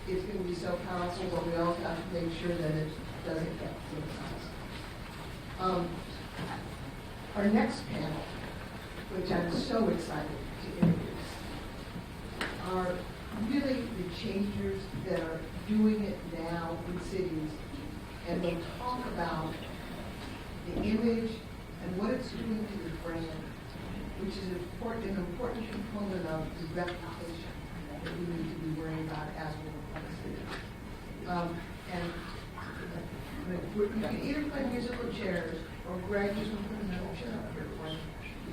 it's going to be so powerful, but we also have to make sure that it doesn't get politicized. Our next panel, which I'm so excited to introduce, are really the changers that are doing it now in cities, and they'll talk about the image and what it's doing to the brand, which is an important component of the reputation that we need to be worrying about as we look at the city. And you can either play musical chairs, or Greg just going to put another chair up here for you,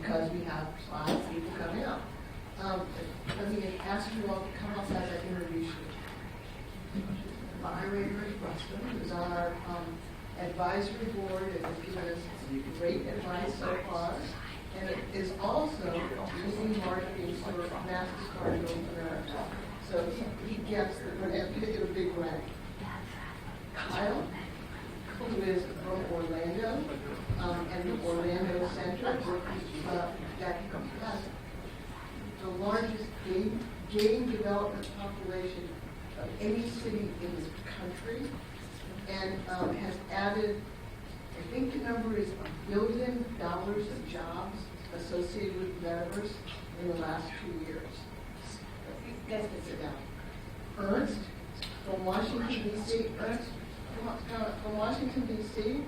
because we have 5 people coming up. Let me ask you all to come up as I introduce you. Moderator is Rustom, who's on our advisory board and has given us great advice so far. And it is also leading marketing for MasterCard in North America. So he gets the big rank. Kyle, who is from Orlando, and the Orlando Center, that has the largest game development population of any city in this country, and has added, I think the number is $1 billion of jobs associated with Metaverse in the last 2 years. You guys can sit down. Ernest from Washington, D.C. Ernest from Washington, D.C.,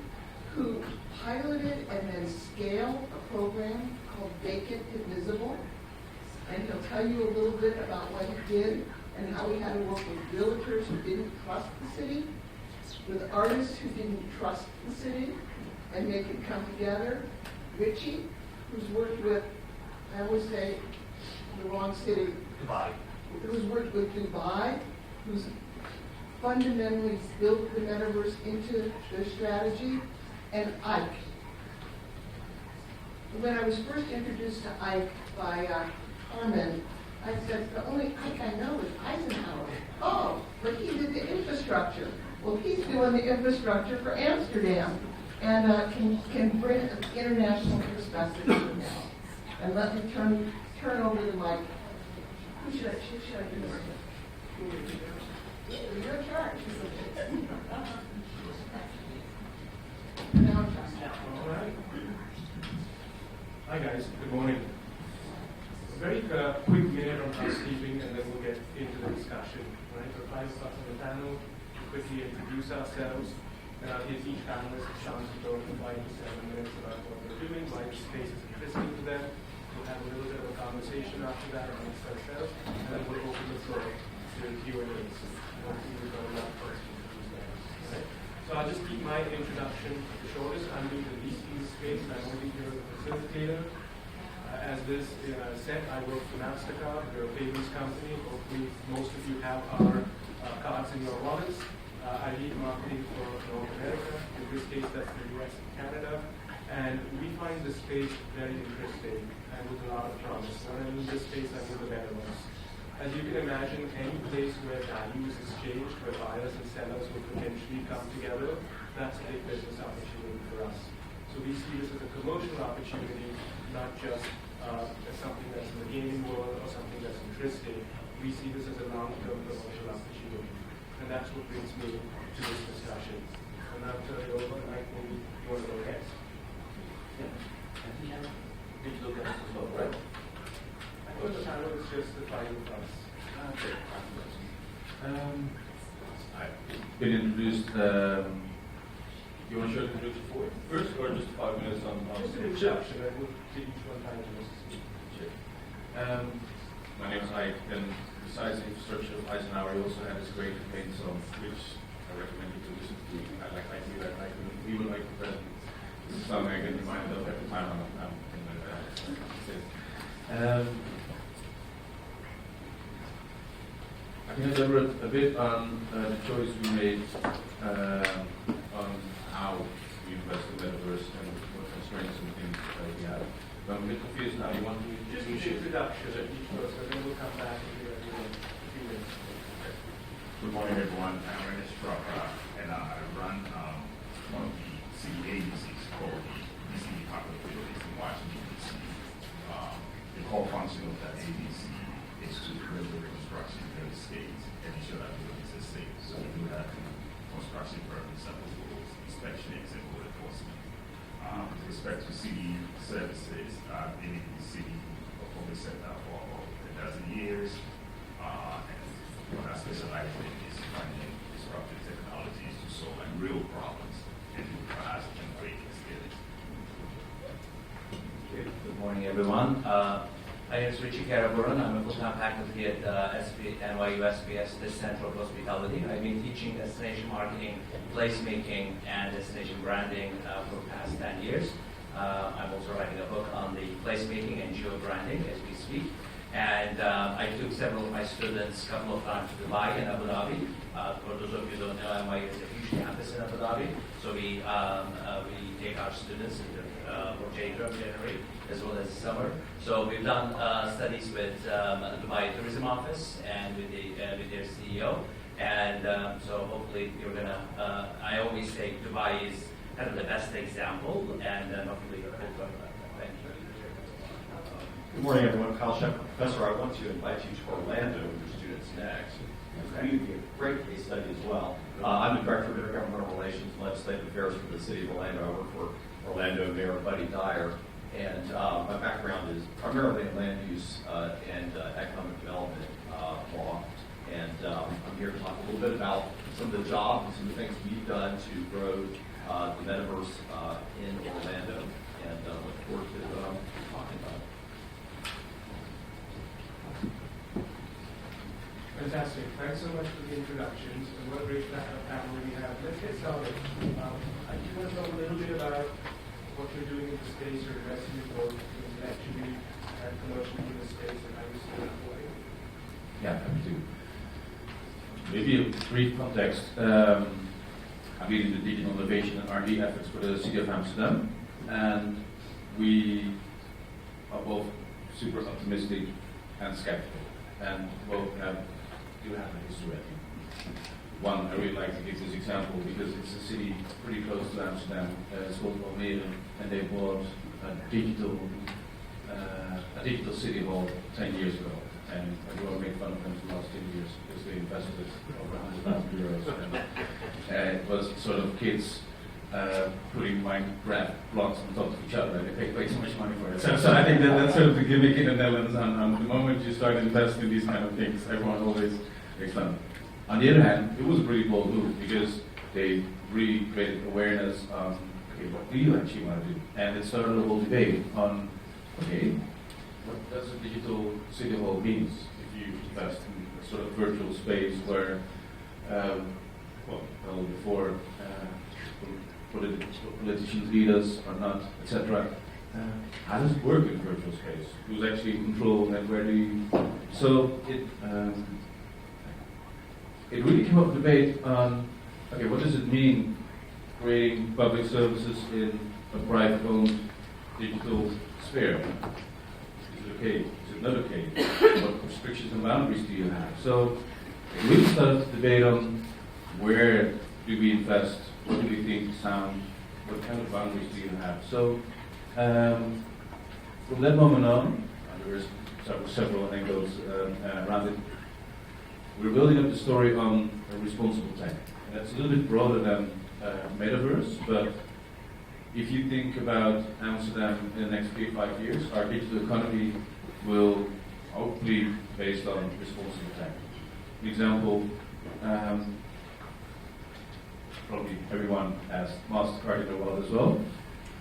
who piloted and then scaled a program called Vacant Invisible. And he'll tell you a little bit about what he did and how he had to work with realtors who didn't trust the city, with artists who didn't trust the city, and make it come together. Richie, who's worked with, I always say the wrong city, Dubai. Who's worked with Dubai, who's fundamentally built the metaverse into their strategy, and Ike. When I was first introduced to Ike by Carmen, I said, the only Ike I know is Eisenhower. Oh, but he did the infrastructure. Well, he's doing the infrastructure for Amsterdam, and can bring an international perspective to it now. And let me turn over the mic. Who should I do this with? You're in charge. All right. Hi guys, good morning. A very quick minute on housekeeping, and then we'll get into the discussion. Right, there are 5 of us on the panel. We'll quickly introduce ourselves, and I'll give each panelist a chance to talk for 5 to 7 minutes about what they're doing, why the space is interesting to them. We'll have a little bit of a conversation after that amongst ourselves, and then we'll open the floor to Q&As. We've got a lot of questions to these guys. Right? So I'll just keep my introduction the shortest. I'm doing the least in this space, and I'm only here as a facilitator. As this said, I work for MasterCard. We're a payments company. Hopefully, most of you have our cards in your wallets. I lead marketing for North America. In this case, that's the US and Canada. And we find this space very interesting and with a lot of promise. When I'm in this space, I'm with the better ones. As you can imagine, any place where value is exchanged, where buyers and sellers will potentially come together, that's a big business opportunity for us. So we see this as a commercial opportunity, not just as something that's in the gaming world or something that's interesting. We see this as a long-term commercial opportunity. And that's what brings me to this discussion. And I'll turn it over, and Mike, maybe you want to go next? Yeah. Digital gas as well, right? I thought the panel was just the 5 of us. Okay. I've been introduced. You want to show the introduction first, or just 5 minutes on Just an introduction, I will give each one time to listen. Sure. My name is Aik, and besides the infrastructure of Eisenhower, he also had this great campaign song, which I recommend you to listen to. I like we would like the president. This is something I get reminded of every time I'm in I can elaborate a bit on the choice we made on how we invest in Metaverse and what constraints and things we have. But I'm a bit confused now. You want me to Just an introduction at each person, and then we'll come back and do it in a few minutes. Good morning, everyone. I'm Ernest Chrappah, and I run one of the city agencies called the DC Department of Facilities in Washington, D.C. The core function of that agency is to deliver construction in the escapes and ensure that buildings are safe. So we do have construction permits, approvals, inspections, and code enforcement. With respect to city services, I've been in the city of public sector for about a dozen years, and what I specialize in is finding disruptive technologies to solve real problems and to fast and great skills. Good morning, everyone. My name is Richie Karaburun. I'm a full-time faculty at NYU SBS Tisch Center of Hospitality. I've been teaching destination marketing, placemaking, and destination branding for the past 10 years. I'm also writing a book on the placemaking and geo-branding as we speak. And I took several of my students a couple of times to Dubai and Abu Dhabi. For those of you who don't know, NYU is a huge campus in Abu Dhabi. So we take our students for January as well as summer. So we've done studies with Dubai Tourism Office and with their CEO. And so hopefully you're gonna. I always say Dubai is kind of the best example, and hopefully you'll talk about that. Thank you. Good morning, everyone. Kyle Shephard, professor. I want to invite you to Orlando with your students next. It would be a great case study as well. I'm the director of Intergovernmental Relations and Legislative Affairs for the City of Orlando. I work for Orlando Mayor Buddy Dyer, and my background is primarily in land use and economic development law. And I'm here to talk a little bit about some of the jobs and some of the things we've done to grow the Metaverse in Orlando, and look forward to talking about it. Fantastic. Thanks so much for the introductions. And what a great panel we have. Let's get started. I do want to talk a little bit about what you're doing in the space, you're investing in both intellectually and commercially in the space, and how you see that way. Yeah, happy to. Maybe a brief context. I'm leading the digital innovation and R&D efforts for the City of Amsterdam, and we are both super optimistic and skeptical, and both do have a history. One, I really like to give this example because it's a city pretty close to Amsterdam. It's called Almere, and they bought a digital city hall 10 years ago. And everyone made fun of them for the last 10 years because they invested over 100,000 euros. And it was sort of kids putting Minecraft blocks on top of each other, and they paid way too much money for it. So I think that's sort of the gimmick in the Netherlands. And the moment you start investing in these kind of things, everyone always makes fun. On the other hand, it was a pretty bold move because they really created awareness on, okay, what do you actually want to do? And it started a whole debate on, okay, what does a digital city hall mean if you invest in a sort of virtual space where, before politicians lead us or not, etc. How does it work in virtual space? Who's actually in control and where do you? So it really came up a debate on, okay, what does it mean creating public services in a private-owned digital sphere? Is it okay? Is it not okay? What restrictions and boundaries do you have? So it really started to debate on where do we invest, what do we think sound, what kind of boundaries do you have? So from that moment on, there were several angles around it. We're building up the story on responsible tech. And that's a little bit broader than Metaverse, but if you think about Amsterdam in the next 3 to 5 years, our digital economy will hopefully be based on responsible tech. An example, probably everyone has MasterCard in the world as well.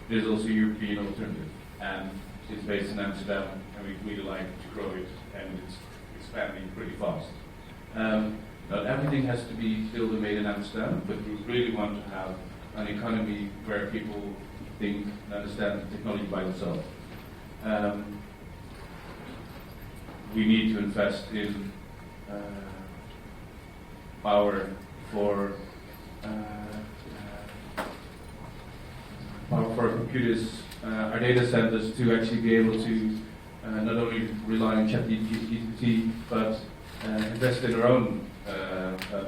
There's also a European alternative, and it's based in Amsterdam, and we really like to grow it, and it's expanding pretty fast. Not everything has to be built and made in Amsterdam, but we really want to have an economy where people think and understand technology by themselves. We need to invest in power for computers, our data centers, to actually be able to not only rely on ChatGPT, but invest in our own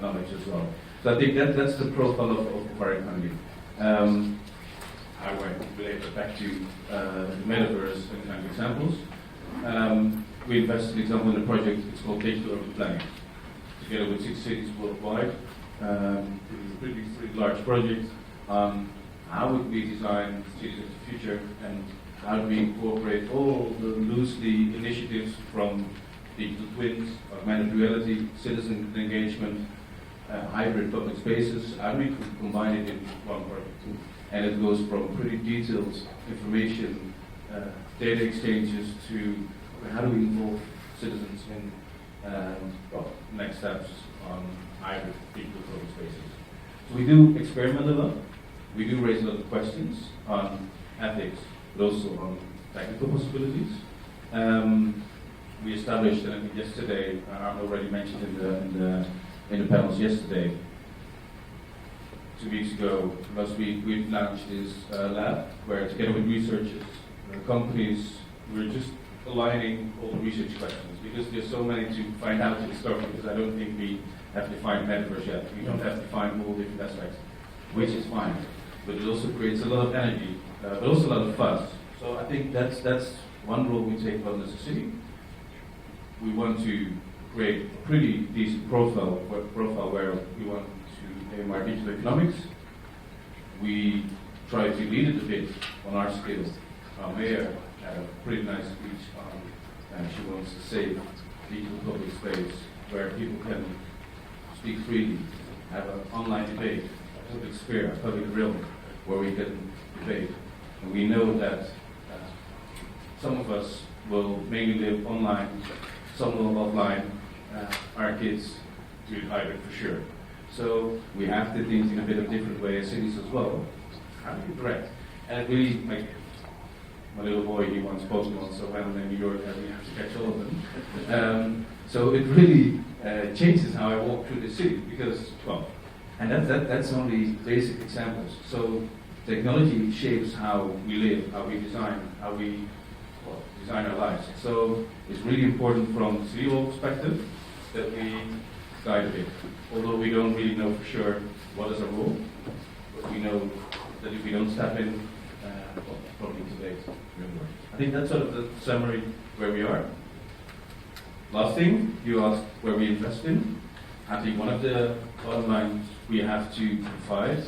knowledge as well. So I think that's the profile of our economy. How do I relate that back to the Metaverse and kind of examples? We invested, for example, in a project, it's called Digital Urban Planning. together with 6 cities worldwide. It is a pretty large project. How would we design cities of the future, and how do we incorporate all the loosely initiatives from digital twins, augmented reality, citizen engagement, hybrid public spaces? How do we combine it in one project? And it goes from pretty detailed information, data exchanges to how do we involve citizens in next steps on hybrid digital public spaces. So we do experiment a lot. We do raise a lot of questions on ethics, but also on technical possibilities. We established, and I think yesterday, Arno already mentioned in the panels yesterday, 2 weeks ago, last week, we launched this lab where, together with researchers, companies, we're just aligning all the research questions, because there's so many to find out to discover, because I don't think we have defined Metaverse yet. We don't have defined all different aspects, which is fine. But it also creates a lot of energy, but also a lot of fuss. So I think that's one role we take on as a city. We want to create a pretty decent profile where we want to aim our digital economics. We try to lead it a bit on our skills. Our mayor had a pretty nice speech on, and she wants to save digital public space where people can speak freely, have an online debate, a public sphere, a public realm where we can debate. And we know that some of us will mainly live online, some will offline. Our kids do it hybrid for sure. So we have to think in a bit of different way as cities as well. How do you interact? And it really, like, my little boy, he wants Pokemon, so when I'm in New York, I really have to catch all of them. So it really changes how I walk through the city, because, well, and that's only basic examples. So technology shapes how we live, how we design, how we design our lives. So it's really important from the city hall perspective that we guide a bit. Although we don't really know for sure what is our role, but we know that if we don't step in, probably too late. I think that's sort of the summary where we are. Last thing, you asked where we invest in. I think one of the bottom lines we have to provide.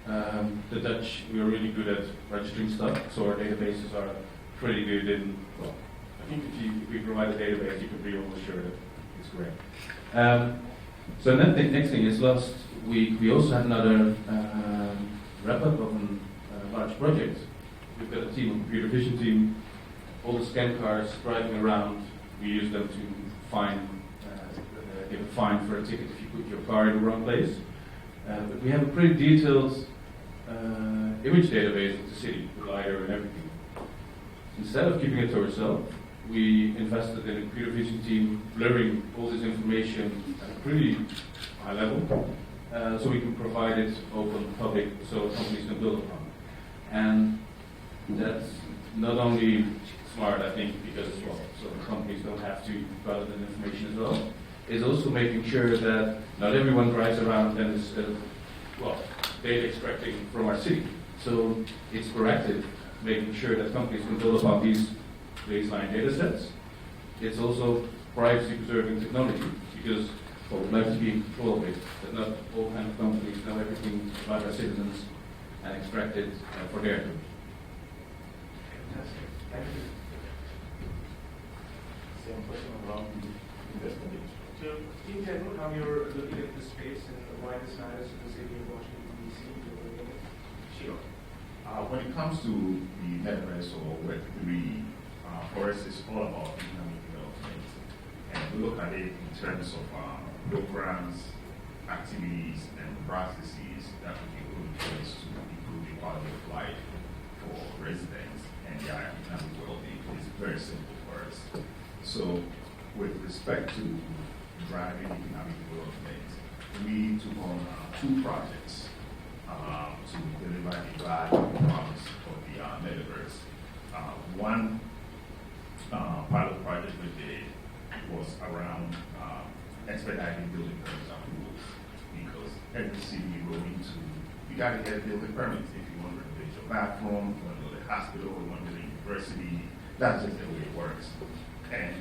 The Dutch, we are really good at registering stuff, so our databases are pretty good in, well, I think if we provide a database, you can be almost sure that it's correct. So next thing is, last week we also had another wrap-up of a large project. We've got a computer vision team, all the scan cars driving around, we use them to give a fine for a ticket if you put your car in the wrong place. But we have a pretty detailed image database of the city, with LiDAR and everything. Instead of keeping it to ourselves, we invested in a computer vision team, blurring all this information at a pretty high level, so we can provide it open, public, so companies can build upon. And that's not only smart, I think, because, well, so the companies don't have to gather that information as well. It's also making sure that not everyone drives around and is, data extracting from our city. So it's proactive, making sure that companies can build upon these baseline data sets. It's also privacy-preserving technology, because, well, we'd like to be in control of it, that not all kinds of companies know everything about our citizens and extract it for their good. Fantastic. Thank you. Same question around the investment. So, in general, how you're looking at the space and why this matters to the city of Washington, D.C. Sure. When it comes to the Metaverse or Web3, for us, it's all about economic development. And we look at it in terms of programs, activities, and processes that we can put in place to improve the quality of life for residents and their economic well-being. It's very simple for us. So, with respect to driving economic development, we took on 2 projects to deliver the value promise of the Metaverse. One pilot project we did was around expediting building permits approvals, because every city you go into, you got to get building permits if you want to renovate your bathroom, you want to build a hospital, you want to build a university. That's just the way it works. And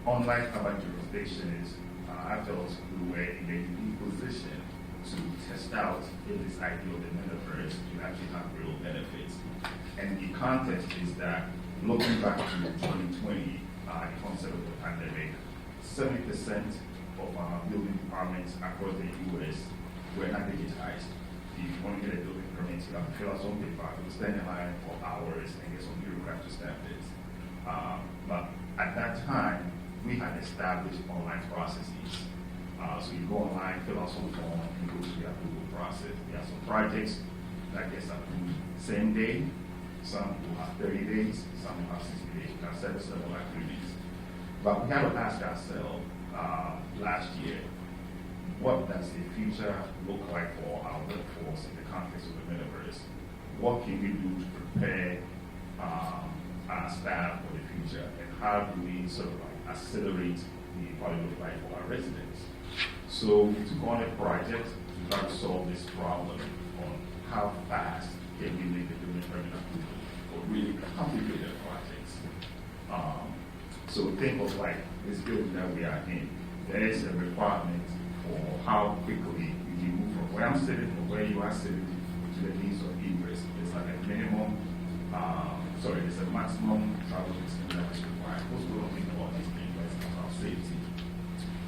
unlike other jurisdictions, I felt we were in a unique position to test out if this idea of the metaverse will actually have real benefits. And the context is that looking back to 2020, the concept of the pandemic, 70% of our building departments across the US were not digitized. If you want to get a building permit, you have to fill out some paper, you stand in line for hours and get some bureaucrat to stamp it. But at that time, we had established online processes. So you go online, fill out some form, and go through the approval process. We have some projects that gets approved same day. Some will have 30 days, some will have 60 days. We have service level agreements. But we had to ask ourselves last year, what does the future look like for our workforce in the context of the metaverse? What can we do to prepare our staff for the future? And how do we sort of like accelerate the quality of life for our residents? So we took on a project to try to solve this problem on how fast can we make the building permit approval for really complicated projects. So think of like this building that we are in. There is a requirement for how quickly we can move from where I'm sitting or where you are sitting to the means of egress. There's like a minimum, there's a maximum travel distance that is required. Most people don't think about these things, but it's about safety.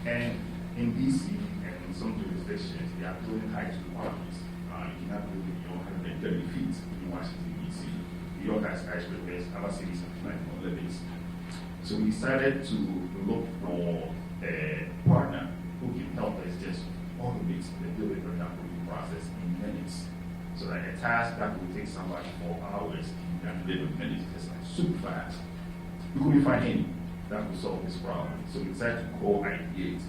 And in DC and in some jurisdictions, they are building height requirements. You cannot build beyond 130 feet in Washington, DC. New York has skyscrapers, other cities have 91 limits. So we decided to look for a partner who can help us just automate the building permit approval process in minutes. So that a task that would take somebody 4 hours can be done in minutes, just like super fast. We couldn't find any that would solve this problem. So we decided to call ideate.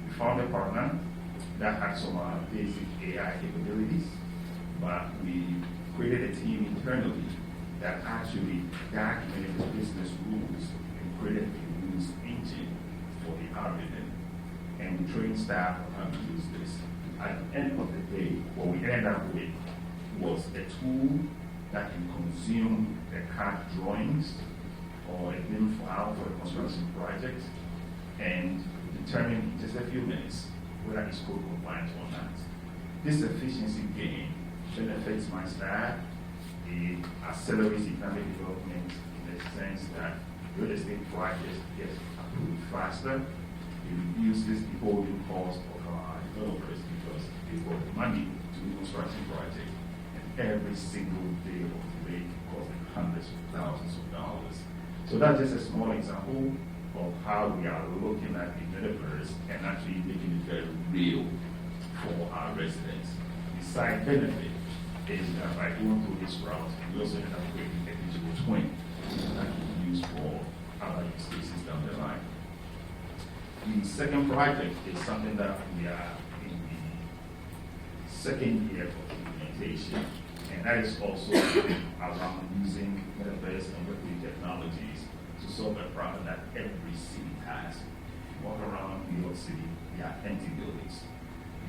We found a partner that had some basic AI capabilities, but we created a team internally that actually documented the business rules and created a rules engine for the algorithm. And we trained staff on how to use this. At the end of the day, what we ended up with was a tool that can consume the CAD drawings or a BIM file for a construction project and determine in just a few minutes whether it's code compliant or not. This efficiency gain benefits my staff. It accelerates economic development in the sense that real estate projects get approved faster. It reduces the holding cost of our developers because they've got money to do construction projects. And every single day of delay costs hundreds of thousands of dollars. So that's just a small example of how we are looking at the metaverse and actually making it very real for our residents. The side benefit is that by going through this route, we also end up creating a digital twin that can be used for other use cases down the line. The second project is something that we are in the second year of implementation, and that is also around using Metaverse and Web3 technologies to solve a problem that every city has. You walk around New York City, there are empty buildings.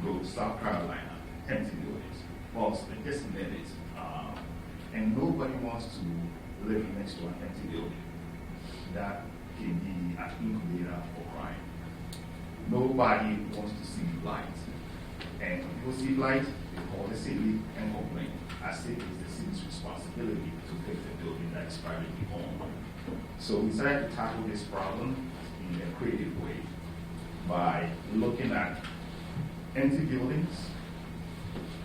You go to South Carolina, empty buildings. Boston, just name it. And nobody wants to live next to an empty building. That can be an incubator for crime. Nobody wants to see light. And when people see light, they call the city and complain. As if it's the city's responsibility to fix the building that is privately owned. So we decided to tackle this problem in a creative way by looking at empty buildings,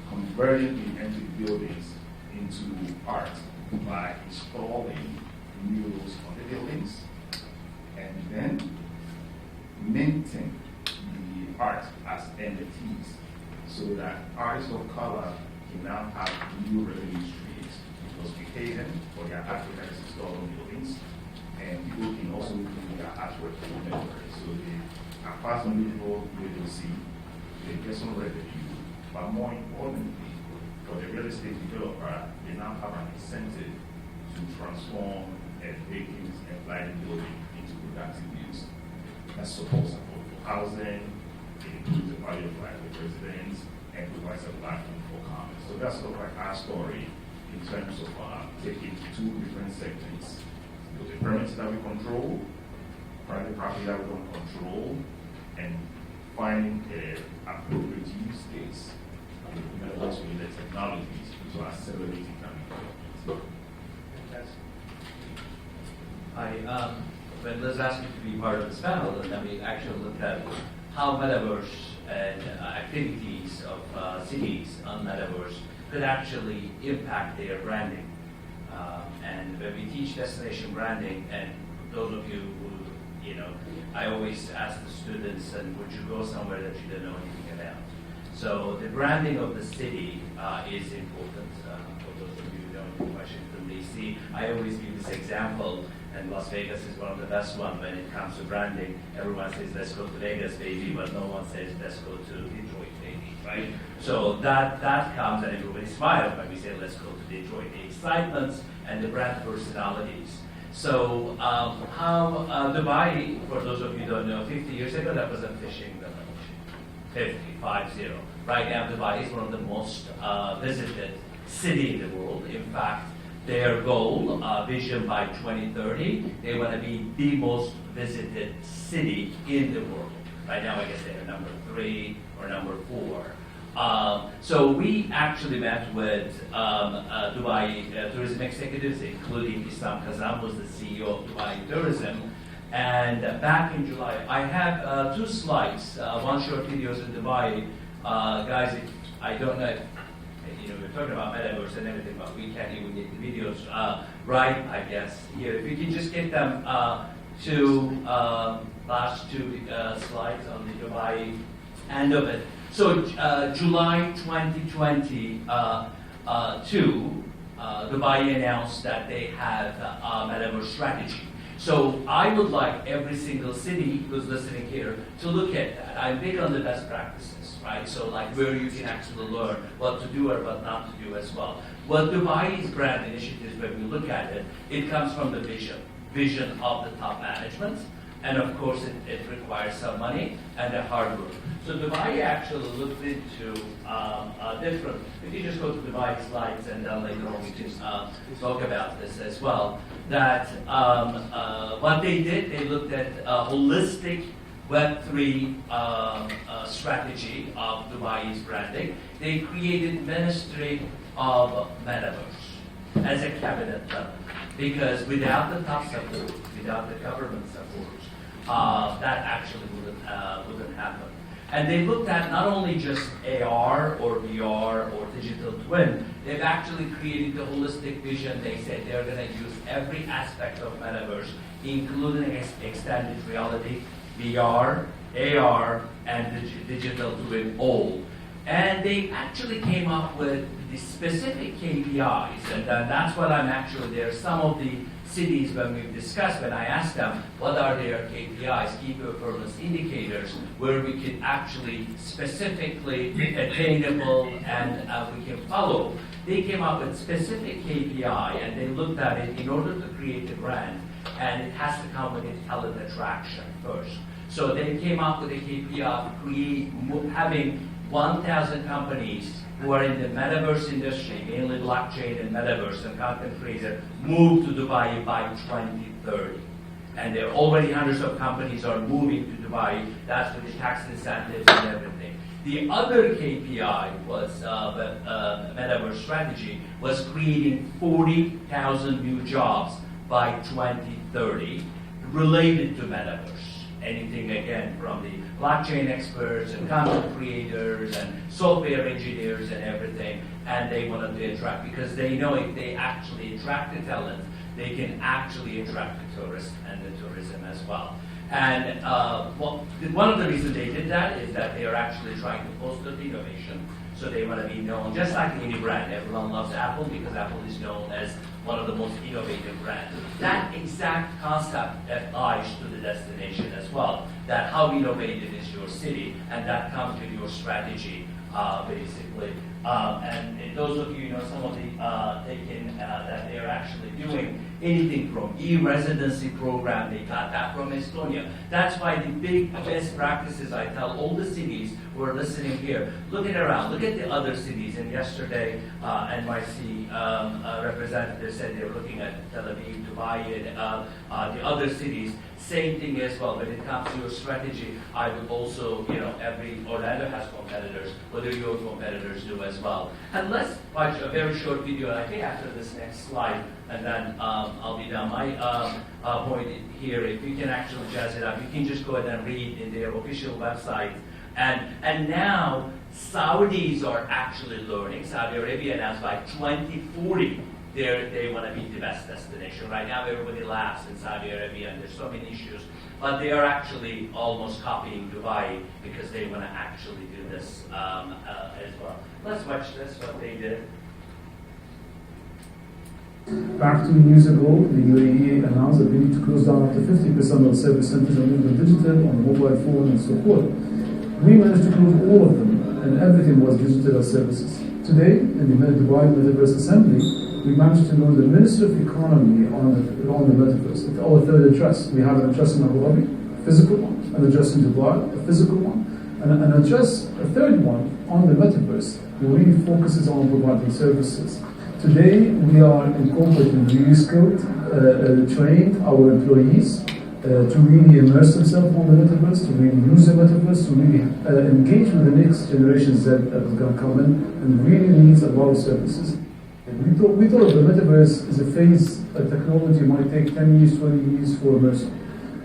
converting the empty buildings into art by installing murals on the buildings, and then minting the art as NFTs so that artists of color can now have new revenue streams because we pay them for their artwork that is installed on buildings, and people can also do their artwork for memory. So they are passed on digital, they will see, they get some revenue, but more importantly, for the real estate developer, they now have an incentive to transform a vacant and blighted building into productive use. That supports affordable housing, it improves the quality of life of residents, and provides a platform for commerce. So that's sort of like our story in terms of taking two different segments. The permits that we control, private property that we don't control, and finding an appropriate use case and also in the technologies to accelerate economic Hi, when Liz asked me to be part of this panel, and then we actually looked at how Metaverse and activities of cities on Metaverse could actually impact their branding. And when we teach destination branding, and those of you who, I always ask the students, and would you go somewhere that you don't know anything about? So the branding of the city is important. For those of you who don't know Washington, D.C., I always give this example, and Las Vegas is one of the best ones when it comes to branding. Everyone says, let's go to Vegas, baby, but no one says, let's go to Detroit, baby, right? So that comes, and everybody smiles when we say, let's go to Detroit. The excitements and the brand personalities. So how Dubai, for those of you who don't know, 50 years ago, that was a fishing village. 50. Right now, Dubai is one of the most visited city in the world. In fact, their goal, vision by 2030, they want to be the most visited city in the world. Right now, I guess they're number 3 or number 4. So we actually met with Dubai tourism executives, including Islam Kazam, who's the CEO of Dubai Tourism. And back in July, I have 2 slides, one short videos in Dubai. Guys, I don't know if, we're talking about Metaverse and everything, but we can't even get the videos right, I guess. Here, if you can just get them to last 2 slides on the Dubai end of it. So July 2022, Dubai announced that they have a Metaverse strategy. So I would like every single city who's listening here to look at that. I'm big on the best practices, right? So like where you can actually learn what to do or what not to do as well. What Dubai's brand initiatives, when we look at it, it comes from the vision of the top management. And of course, it requires some money and a hard work. So Dubai actually looked into different, if you just go to Dubai slides and then later on we can talk about this as well, that what they did, they looked at a holistic Web3 strategy of Dubai's branding. They created Ministry of Metaverse as a cabinet level. Because without the top support, without the government support, that actually wouldn't happen. And they looked at not only just AR or VR or digital twin, they've actually created the holistic vision. They said they're going to use every aspect of Metaverse, including extended reality, VR, AR, and digital twin all. And they actually came up with the specific KPIs, and that's what I'm actually there. Some of the cities, when we've discussed, when I asked them what are their KPIs, key performance indicators, where we could actually specifically attainable and we can follow, they came up with specific KPI, and they looked at it in order to create the brand, and it has to come with talent attraction first. So they came up with a KPI of having 1,000 companies who are in the metaverse industry, mainly blockchain and metaverse and content creator, move to Dubai by 2030. And there are already hundreds of companies are moving to Dubai. That's with the tax incentives and everything. The other KPI was the metaverse strategy was creating 40,000 new jobs by 2030 related to metaverse. Anything, again, from the blockchain experts and content creators and software engineers and everything, and they wanted to attract, because they know if they actually attract the talent, they can actually attract the tourists and the tourism as well. And one of the reasons they did that is that they are actually trying to foster innovation. So they want to be known, just like any brand. Everyone loves Apple because Apple is known as one of the most innovative brands. That exact concept applies to the destination as well. That how innovative is your city, and that comes with your strategy, basically. And those of you know some of the that they're actually doing anything from e-residency program. They got that from Estonia. That's why the big best practices I tell all the cities who are listening here, look at around, look at the other cities. And yesterday, NYC representatives said they're looking at Tel Aviv, Dubai, and the other cities. Same thing as well. When it comes to your strategy, I would also, every Orlando has competitors. What do your competitors do as well? And let's watch a very short video. And I think after this next slide, and then I'll be done. My point here, if you can actually jazz it up, you can just go ahead and read in their official website. And now Saudis are actually learning. Saudi Arabia announced by 2040 they want to be the best destination. Right now everybody laughs in Saudi Arabia and there's so many issues, but they are actually almost copying Dubai because they want to actually do this as well. Let's watch this, what they did. Back 2 years ago, the UAE announced that they need to close down up to 50% of service centers and move them digital on mobile phone and so forth. We managed to close all of them, and everything was digital as services. Today, in the Dubai Metaverse Assembly, we managed to launch the Minister of Economy on the Metaverse. It's our third address. We have an address in Abu Dhabi, a physical one, an address in Dubai, a physical one, and an address, a third one, on the Metaverse, who really focuses on providing services. Today, we are incorporating reskilled, trained our employees to really immerse themselves on the Metaverse, to really use the Metaverse, to really engage with the next generations that is going to come in and really needs a lot of services. We thought the Metaverse is a phase, a technology might take 10 years, 20 years for immersion.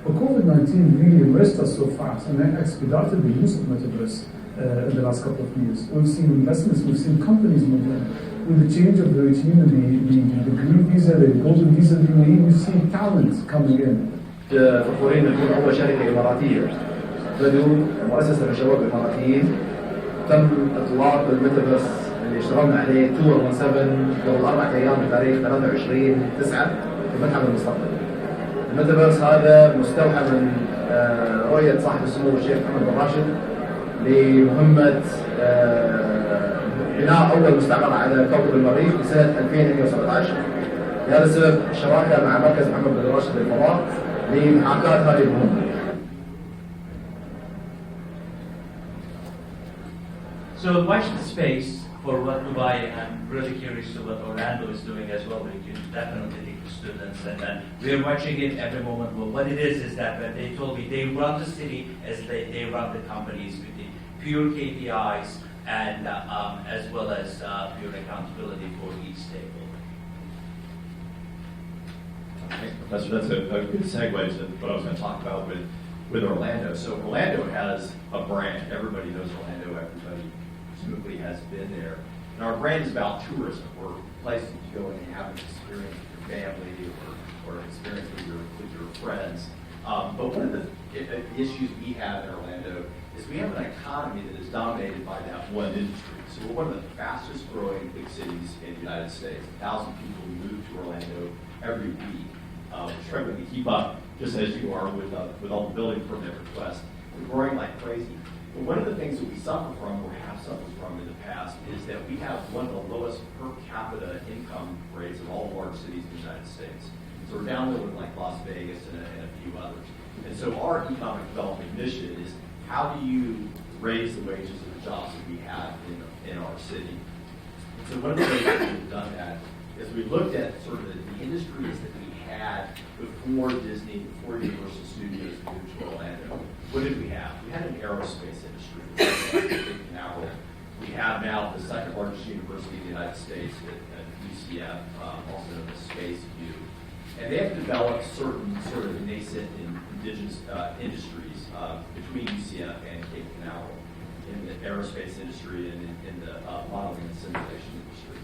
But COVID-19 really immersed us so fast and expedited the use of Metaverse in the last couple of years. We've seen investments, we've seen companies move in. With the change of the regime, the green visa, the golden visa, we've seen talent coming in. فخورين نكون أول شركة إماراتية بدو مؤسسة للشباب الإماراتيين تم إطلاق الميتافيرس اللي اشتغلنا عليه تور 17 قبل 4 أيام بتاريخ 23/9 في متحف المستقبل. الميتافيرس هذا مستوحى من رؤية صاحب السمو الشيخ محمد بن راشد لمهمة بناء أول مستعمرة على كوكب المريخ بسنة 2017. لهذا السبب الشراكة مع مركز محمد بن راشد للفضاء لمحاكاة هذه المهمة. So watch the space for what Dubai, and I'm really curious to what Orlando is doing as well. We can definitely take the students, and then we're watching it every moment. Well, what it is that when they told me they run the city as they run the companies with the pure KPIs and as well as pure accountability for each stakeholder. Thanks, Professor. That's a good segue to what I was going to talk about with Orlando. So Orlando has a brand. Everybody knows Orlando. Everybody presumably has been there. And our brand is about tourism. We're places to go and have an experience with your family or an experience with your friends. But one of the issues we have in Orlando is we have an economy that is dominated by that one industry. So we're one of the fastest growing big cities in the United States. 1,000 people move to Orlando every week. We're struggling to keep up, just as you are with all the building permit requests. We're growing like crazy. But one of the things that we suffer from, or have suffered from in the past, is that we have one of the lowest per capita income rates of all large cities in the United States. So we're down there with like Las Vegas and a few others. And so our economic development mission is how do you raise the wages of the jobs that we have in our city? And so one of the ways that we've done that is we looked at sort of the industries that we had before Disney, before Universal Studios moved to Orlando. What did we have? We had an aerospace industry. We have now the second largest university in the United States at UCF, also known as Space U. And they have developed certain sort of nascent indigenous industries between UCF and Cape Canaveral in the aerospace industry and in the modeling and simulation industry.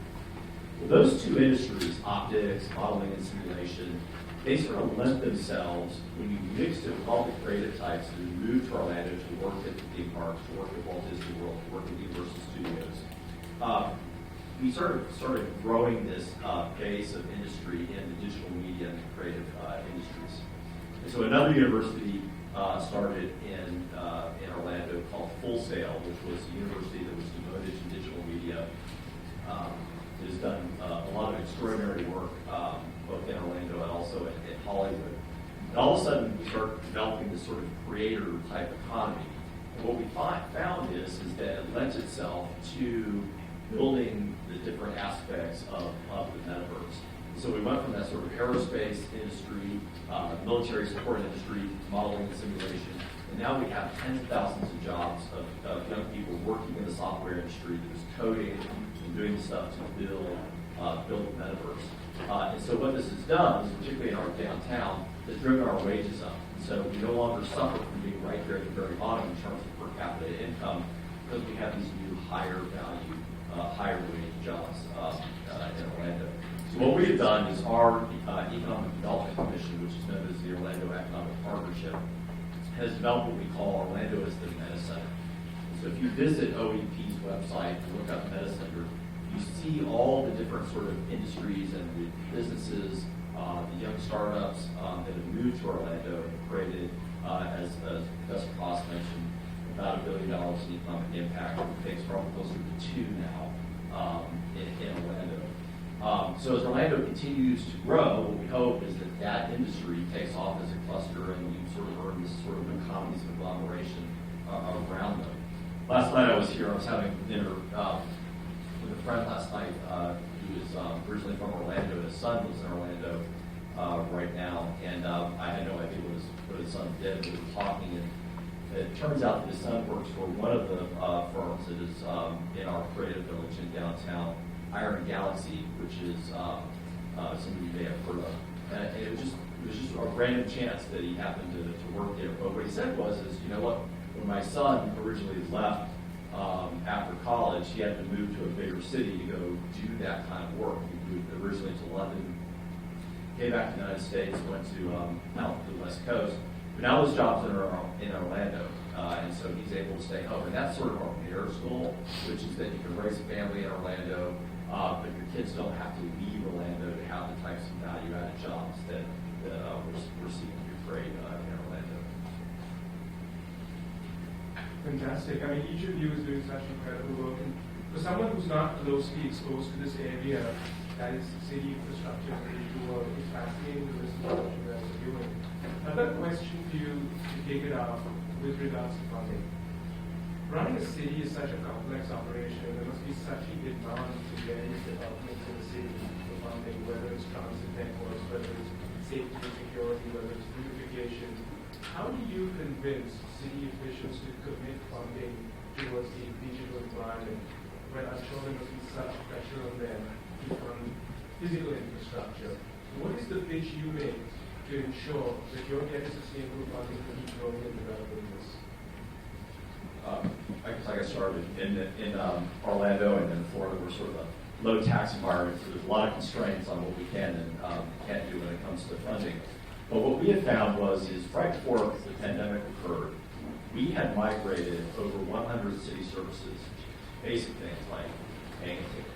Well, those two industries, optics, modeling and simulation, they sort of lent themselves, when you mixed it with all the creative types who moved to Orlando to work at the theme parks, to work at Walt Disney World, to work at Universal Studios. We started growing this base of industry in the digital media and creative industries. And so another university started in Orlando called Full Sail, which was a university that was devoted to digital media. It has done a lot of extraordinary work, both in Orlando and also in Hollywood. And all of a sudden, we start developing this sort of creator type economy. And what we found is that it lends itself to building the different aspects of the metaverse. So we went from that sort of aerospace industry, military support industry, modeling and simulation, and now we have tens of thousands of jobs of young people working in the software industry that is coding and doing stuff to build the metaverse. And so what this has done, is particularly in our downtown, has driven our wages up. So we no longer suffer from being right there at the very bottom in terms of per capita income, because we have these new higher value, higher wage jobs in Orlando. So what we have done is our Economic Development Commission, which is known as the Orlando Economic Partnership, has developed what we call Orlando as the Meta Center. So if you visit OEP's website and look up Meta Center, you see all the different sort of industries and the businesses, the young startups that have moved to Orlando and created, as Professor Foss mentioned, about $1 billion in economic impact. I think it's probably closer to 2 now in Orlando. So as Orlando continues to grow, what we hope is that that industry takes off as a cluster and you sort of earn this sort of economies of agglomeration around them. Last night I was here, I was having dinner with a friend last night who is originally from Orlando. His son lives in Orlando right now, and I had no idea what his son did. We were talking, and it turns out that his son works for one of the firms that is in our creative village in downtown, Iron Galaxy, which is some of you may have heard of. And it was just a random chance that he happened to work there. But what he said was, you know what, when my son originally left after college, he had to move to a bigger city to go do that kind of work. He moved originally to London, came back to the United States, went to out to the West Coast. But now his job's in Orlando, and so he's able to stay home. And that's sort of our mayor's goal, which is that you can raise a family in Orlando, but your kids don't have to leave Orlando to have the types of value-added jobs that we're seeking to create in Orlando. Fantastic. I mean, each of you is doing such incredible work. And for someone who's not closely exposed to this area, that is city infrastructure and digital work, it's fascinating to listen to what you guys are doing. I've got a question for you to kick it off with regards to funding. Running a city is such a complex operation. There must be such a demand to various developments in the city for funding, whether it's transit networks, whether it's safety and security, whether it's beautification. How do you convince city officials to commit funding towards the digital environment when I'm sure there must be such pressure on them to fund physical infrastructure? What is the pitch you make to ensure that you're getting sustainable funding to keep growing and developing this? Like I started in Orlando and in Florida, we're sort of a low tax environment, so there's a lot of constraints on what we can and can't do when it comes to funding. But what we had found is right before the pandemic occurred, we had migrated over 100 city services, basic things like paying a ticket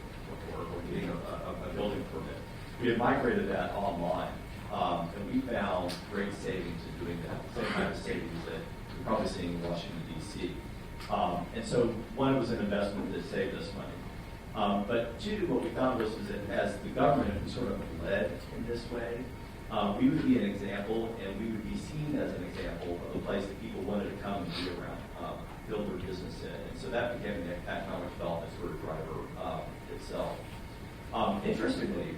or getting a building permit. We had migrated that online, and we found great savings in doing that, same kind of savings that you're probably seeing in Washington, D.C. And so one, it was an investment that saved us money. But two, what we found was that as the government, we sort of led in this way, we would be an example, and we would be seen as an example of a place that people wanted to come and be around, build their business in. And so that became the economic development sort of driver itself. Interestingly,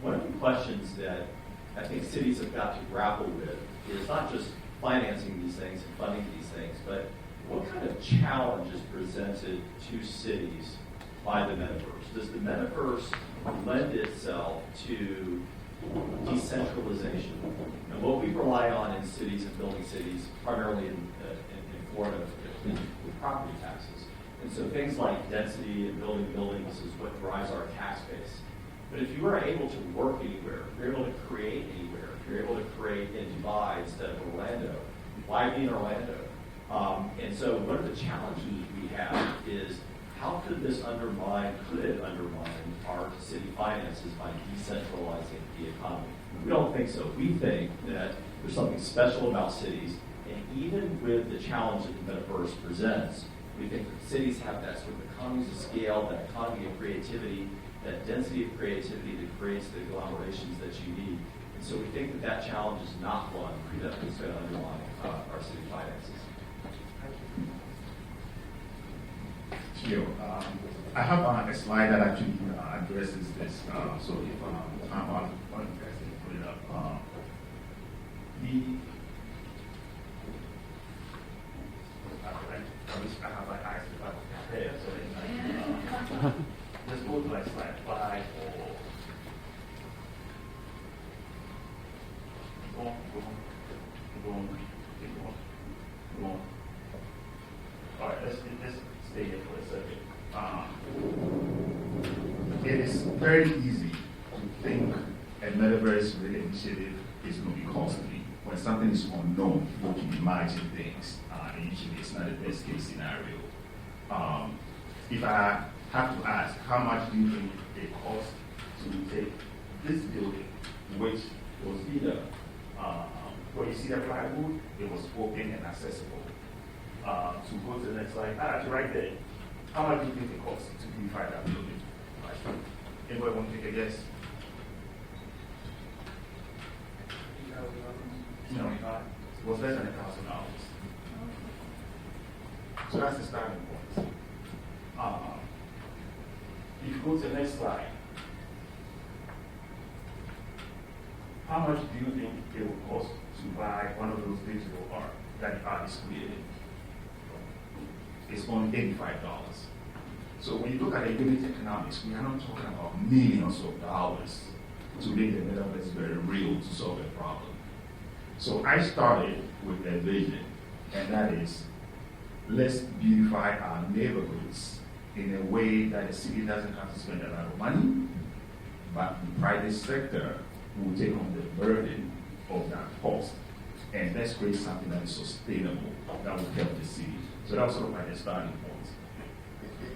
one of the questions that I think cities have got to grapple with is not just financing these things and funding these things, but what kind of challenge is presented to cities by the metaverse? Does the metaverse lend itself to decentralization? And what we rely on in cities and building cities, primarily in Florida, is property taxes. And so things like density and building buildings is what drives our tax base. But if you are able to work anywhere, if you're able to create anywhere, if you're able to create in Dubai instead of Orlando, why be in Orlando? And so one of the challenges we have is how could it undermine our city finances by decentralizing the economy? We don't think so. We think that there's something special about cities, and even with the challenge that the metaverse presents, we think that cities have that sort of economies of scale, that economy of creativity, that density of creativity that creates the agglomerations that you need. And so we think that that challenge is not one that is going to undermine our city finances. To Sure. I have a slide that actually addresses this. So if I'm on, put it up. I have my eyes there, so let's go to like slide 5 or go on. All right, let's stay here for a second. It is very easy to think a metaverse-related initiative is going to be costly. When something is unknown, you can imagine things. And usually it's not the best case scenario. If I have to ask, how much do you think it costs to take this building, which was either, where you see the plywood, it was open and accessible. To go to the next slide, right there. How much do you think it costs to beautify that building? Anybody want to take a guess? No, it was less than $1,000. So that's the starting point. If you go to the next slide, how much do you think it would cost to buy one of those digital art that the artist created? It's only $85. So when you look at the unit economics, we are not talking about millions of dollars to make the metaverse very real to solve a problem. So I started with a vision, and that is, let's beautify our neighborhoods in a way that the city doesn't have to spend a lot of money, but the private sector will take on the burden of that cost. And let's create something that is sustainable, that will help the city. So that was sort of like the starting point.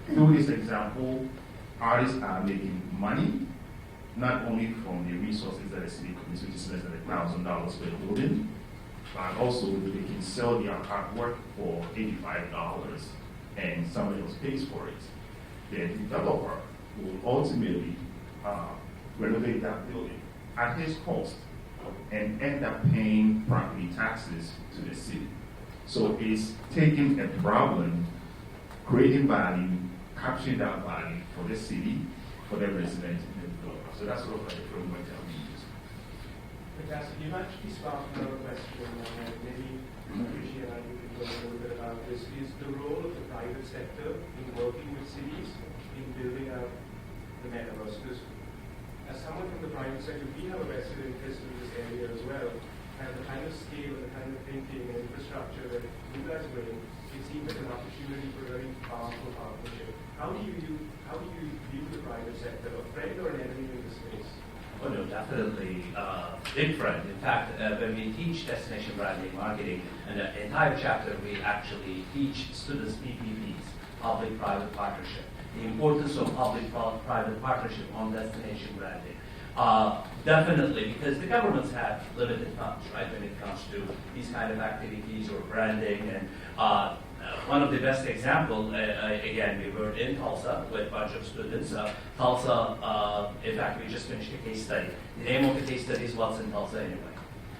Through this example, artists are making money, not only from the resources that the city commits, which is less than $1,000 per building, but also they can sell their artwork for $85 and somebody else pays for it. The developer will ultimately renovate that building at his cost and end up paying property taxes to the city. So it's taking a problem, creating value, capturing that value for the city, for the resident, and the developer. So that's sort of like the framework that we use. Fantastic. You've actually sparked another question, and maybe Richie and I can talk a little bit about this, is the role of the private sector in working with cities in building out the metaverse. Because as someone from the private sector, we have a vested interest in this area as well. And the kind of scale and the kind of thinking and infrastructure that you guys bring, it seems like an opportunity for a very powerful partnership. How do you view the private sector, a friend or an enemy in this space? Oh no, definitely big friend. In fact, when we teach destination branding marketing, and the entire chapter we actually teach students PPPs, public-private partnership, the importance of public-private partnership on destination branding. Definitely, because the governments have limited funds, right, when it comes to these kind of activities or branding. And one of the best examples, again, we were in Tulsa with a bunch of students. Tulsa, in fact, we just finished a case study. The name of the case study is What's in Tulsa Anyway?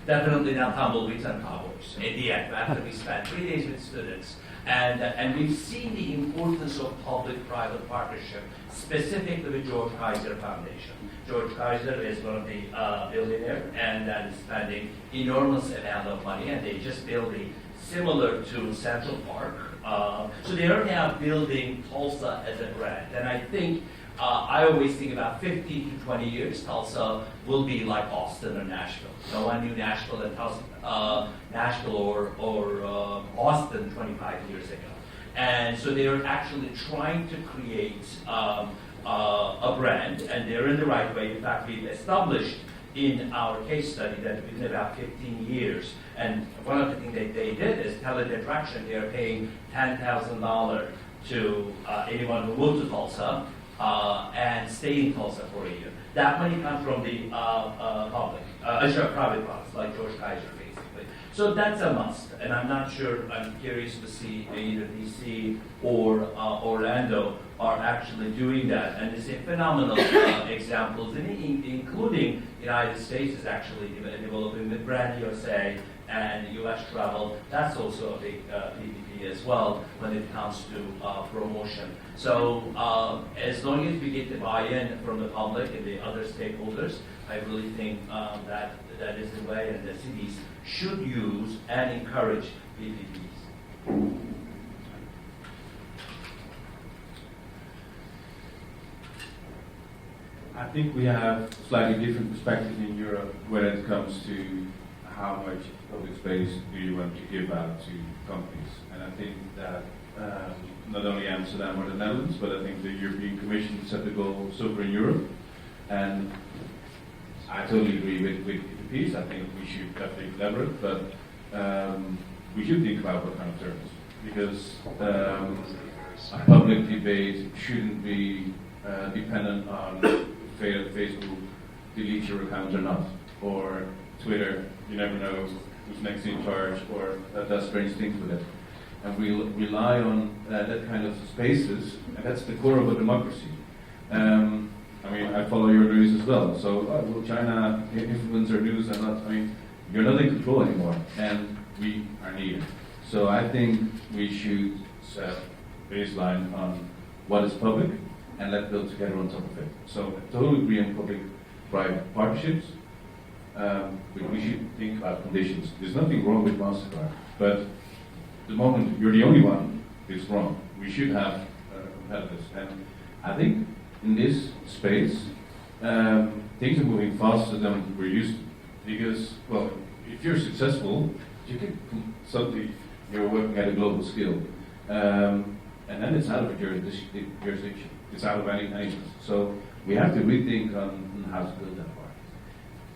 Definitely not tumbleweeds and cowboys. In the end, after we spent 3 days with students, and we've seen the importance of public-private partnership, specifically with George Kaiser Foundation. George Kaiser is one of the billionaires, and that is spending enormous amount of money, and they just building similar to Central Park. So they are now building Tulsa as a brand, and I think I always think about 15 to 20 years, Tulsa will be like Austin or Nashville. No one knew Nashville and Tulsa, Nashville or Austin 25 years ago. And so they are actually trying to create a brand, and they're in the right way. In fact, we've established in our case study that within about 15 years, and one of the things that they did is talent attraction. They are paying $10,000 to anyone who moves to Tulsa, and stay in Tulsa for a year. That money comes from the private funds, like George Kaiser, basically. So that's a must, and I'm not sure, I'm curious to see either DC or Orlando are actually doing that. And it's a phenomenal examples, including the United States is actually developing with Brand USA and U.S. travel, that's also a big PPP as well when it comes to promotion. So as long as we get the buy-in from the public and the other stakeholders, I really think that is the way, and the cities should use and encourage PPPs. I think we have slightly different perspective in Europe when it comes to how much public space do you want to give out to companies. And I think that not only Amsterdam or the Netherlands, but I think the European Commission set the goal over in Europe. And I totally agree with the piece. I think we should definitely collaborate, but we should think about what kind of terms. Because a public debate shouldn't be dependent on Facebook delete your account or not, or Twitter, you never know who's next in charge, or does strange things with it. And we rely on that kind of spaces, and that's the core of a democracy. I mean, I follow your news as well, so will China influence our news or not? I mean, you're not in control anymore, and we are needed. So I think we should set baseline on what is public, and let's build together on top of it. So I totally agree on public-private partnerships. We should think about conditions. There's nothing wrong with MasterCard, but the moment you're the only one, it's wrong. We should have competitors. And I think in this space, things are moving faster than we're used to. Because, well, if you're successful, you can suddenly you're working at a global scale. And then it's out of your jurisdiction. It's out of any. So we have to rethink on how to build that part.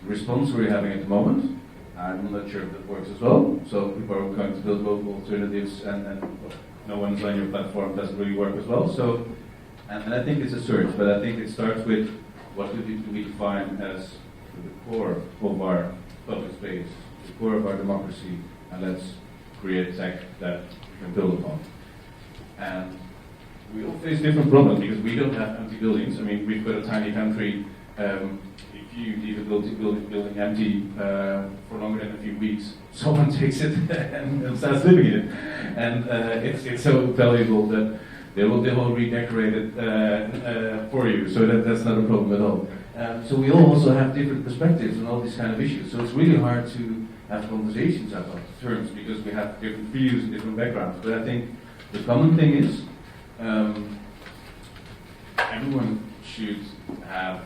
The response we're having at the moment, I'm not sure if that works as well. So people are going to build local alternatives, and no one's on your platform doesn't really work as well. So, and I think it's a search, but I think it starts with what do we define as the core of our public space, the core of our democracy, and let's create tech that we can build upon. And we all face different problems because we don't have empty buildings. I mean, we've got a tiny country. If you leave a building empty for longer than a few weeks, someone takes it and starts living in it. And it's so valuable that they will redecorate it for you. So that's not a problem at all. So we all also have different perspectives on all these kind of issues. So it's really hard to have conversations about terms because we have different views and different backgrounds. But I think the common thing is everyone should have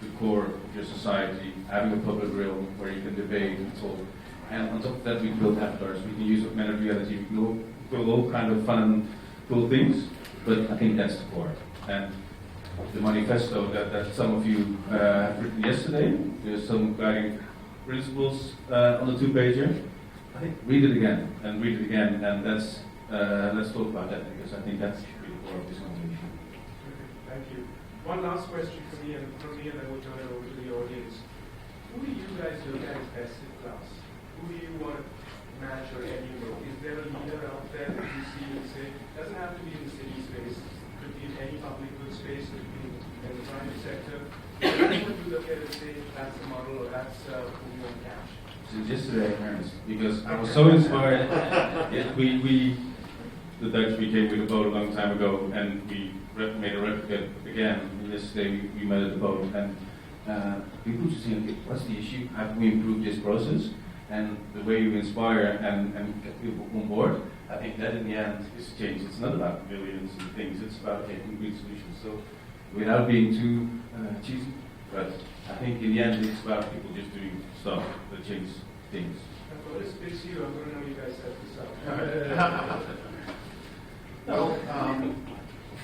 the core of your society, having a public realm where you can debate and talk. And on top of that, we build avatars. We can use augmented reality. We can build all kind of fun and cool things. But I think that's the core. And the manifesto that some of you have written yesterday, there's some guiding principles on the 2-pager. I think read it again, and that's let's talk about that because I think that's really the core of this conversation. Thank you. One last question from me, and then we'll turn it over to the audience. Who do you guys look at as best in class? Who do you want to match or emulate? Is there a leader out there that you see and say, doesn't have to be in the city space, could be in any public good space, could be in the private sector. What do you look at and say, that's the model or that's who you want to catch? So yesterday, Ernest, because I was so inspired. The Dutch came with a boat a long time ago, and we made a replica again. And yesterday we met at the boat, and people just think, what's the issue? How can we improve this process? And the way you inspire and get people on board, I think that in the end is change. It's not about millions and things, it's about taking good solutions. So without being too cheesy, but I think in the end it's about people just doing stuff that change things. For this fix you, I'm going to know you guys set this up. Well,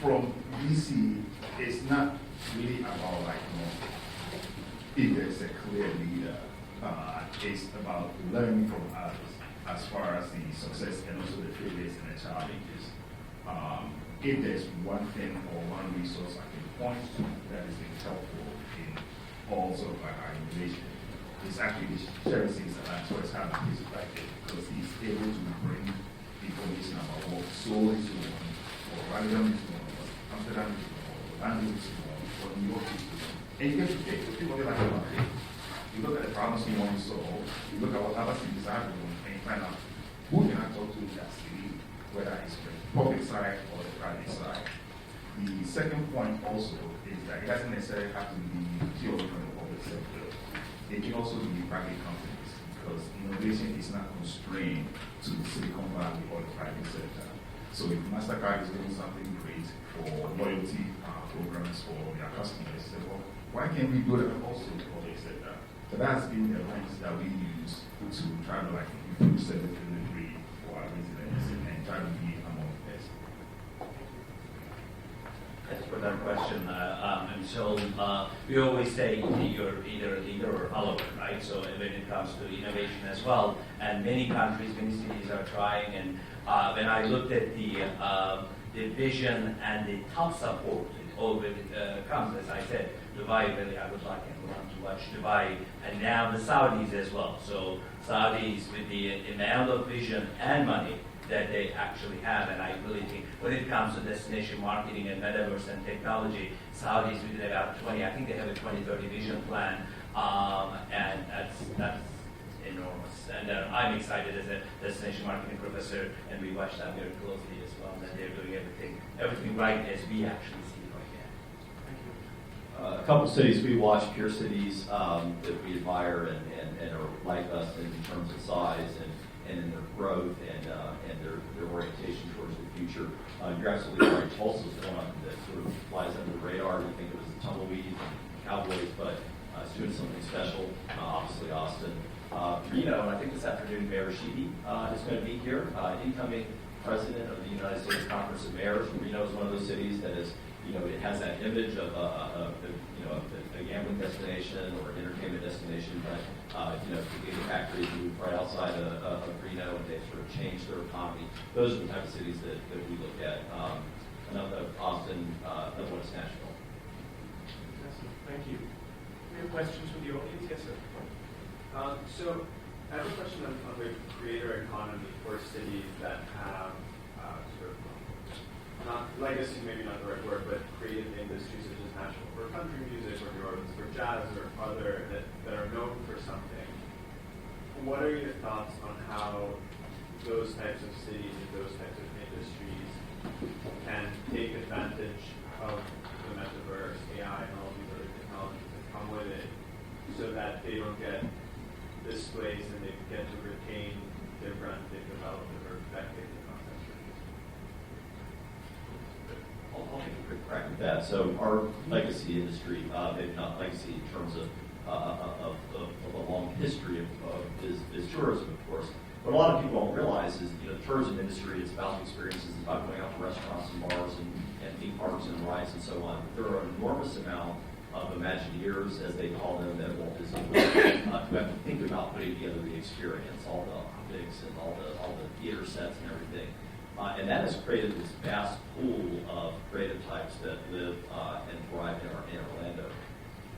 from DC, it's not really about if there's a clear leader. It's about learning from others as far as the success and also the failures and the challenges. If there's one thing or one resource I can point to that has been helpful in all sort of our innovation, it's actually the Shephard that Choice having his practice because he's able to bring information about what Seoul is doing, or Rotterdam is doing, or Amsterdam is doing, or London is doing, or New York is doing. And you get to pick. People be like, okay, You look at the problems you want to solve, you look at what other cities are doing, and you find out who can I talk to in that city, whether it's the public side or the private side. The second point also is that it doesn't necessarily have to be purely from the public sector. It can also be private companies, because innovation is not constrained to Silicon Valley or the private sector. So if MasterCard is doing something great for loyalty programs for their customers, say, well, why can't we do that also in the public sector? So that's been the lens that we use to try to like improve service delivery for our residents and try to be among the best. That's a good question. And so we always say you're either a leader or a follower, right? So when it comes to innovation as well, and many countries, many cities are trying. And when I looked at the vision and the top support, it always comes, as I said, Dubai. Really, I would like everyone to watch Dubai, and now the Saudis as well. So Saudis, with the amount of vision and money that they actually have, and I really think when it comes to destination marketing and metaverse and technology, Saudis within about 20, I think they have a 2030 vision plan, and that's enormous. And I'm excited as a destination marketing professor, and we watch that very closely as well, that they're doing everything right as we actually see it right now. A couple cities we watch, peer cities that we admire and are like us in terms of size and in their growth and their orientation towards the future. You're absolutely right. Tulsa's one that sort of flies under the radar. We think it was the tumbleweeds and cowboys, but it's doing something special. Obviously, Austin. Reno, and I think this afternoon Mayor Shephard is going to be here. Incoming president of the United States Conference of Mayors. Reno is one of those cities that is, it has that image of a gambling destination or an entertainment destination, but the gigafactories moved right outside of Reno, and they've sort of changed their economy. Those are the type of cities that we look at. Another Austin, another one is Nashville. Thank you. We have questions from the audience. Yes, sir. So I have a question on the creator economy for cities that have sort of not legacy, maybe not the right word, but creative industries such as Nashville for country music or New Orleans for jazz or other that are known for something. What are your thoughts on how those types of cities and those types of industries can take advantage of the metaverse, AI, and all these other technologies that come with it, so that they don't get displaced and they get to retain their brand they've developed over decades of content? I'll take a quick crack at that. So our legacy industry, maybe not legacy in terms of a long history is tourism, of course. What a lot of people don't realize is, the tourism industry is about experiences, it's about going out to restaurants and bars and theme parks and rides and so on. There are an enormous amount of Imagineers, as they call them, that Walt Disney who have to think about putting together the experience, all the optics and all the theater sets and everything. And that has created this vast pool of creative types that live and thrive in Orlando.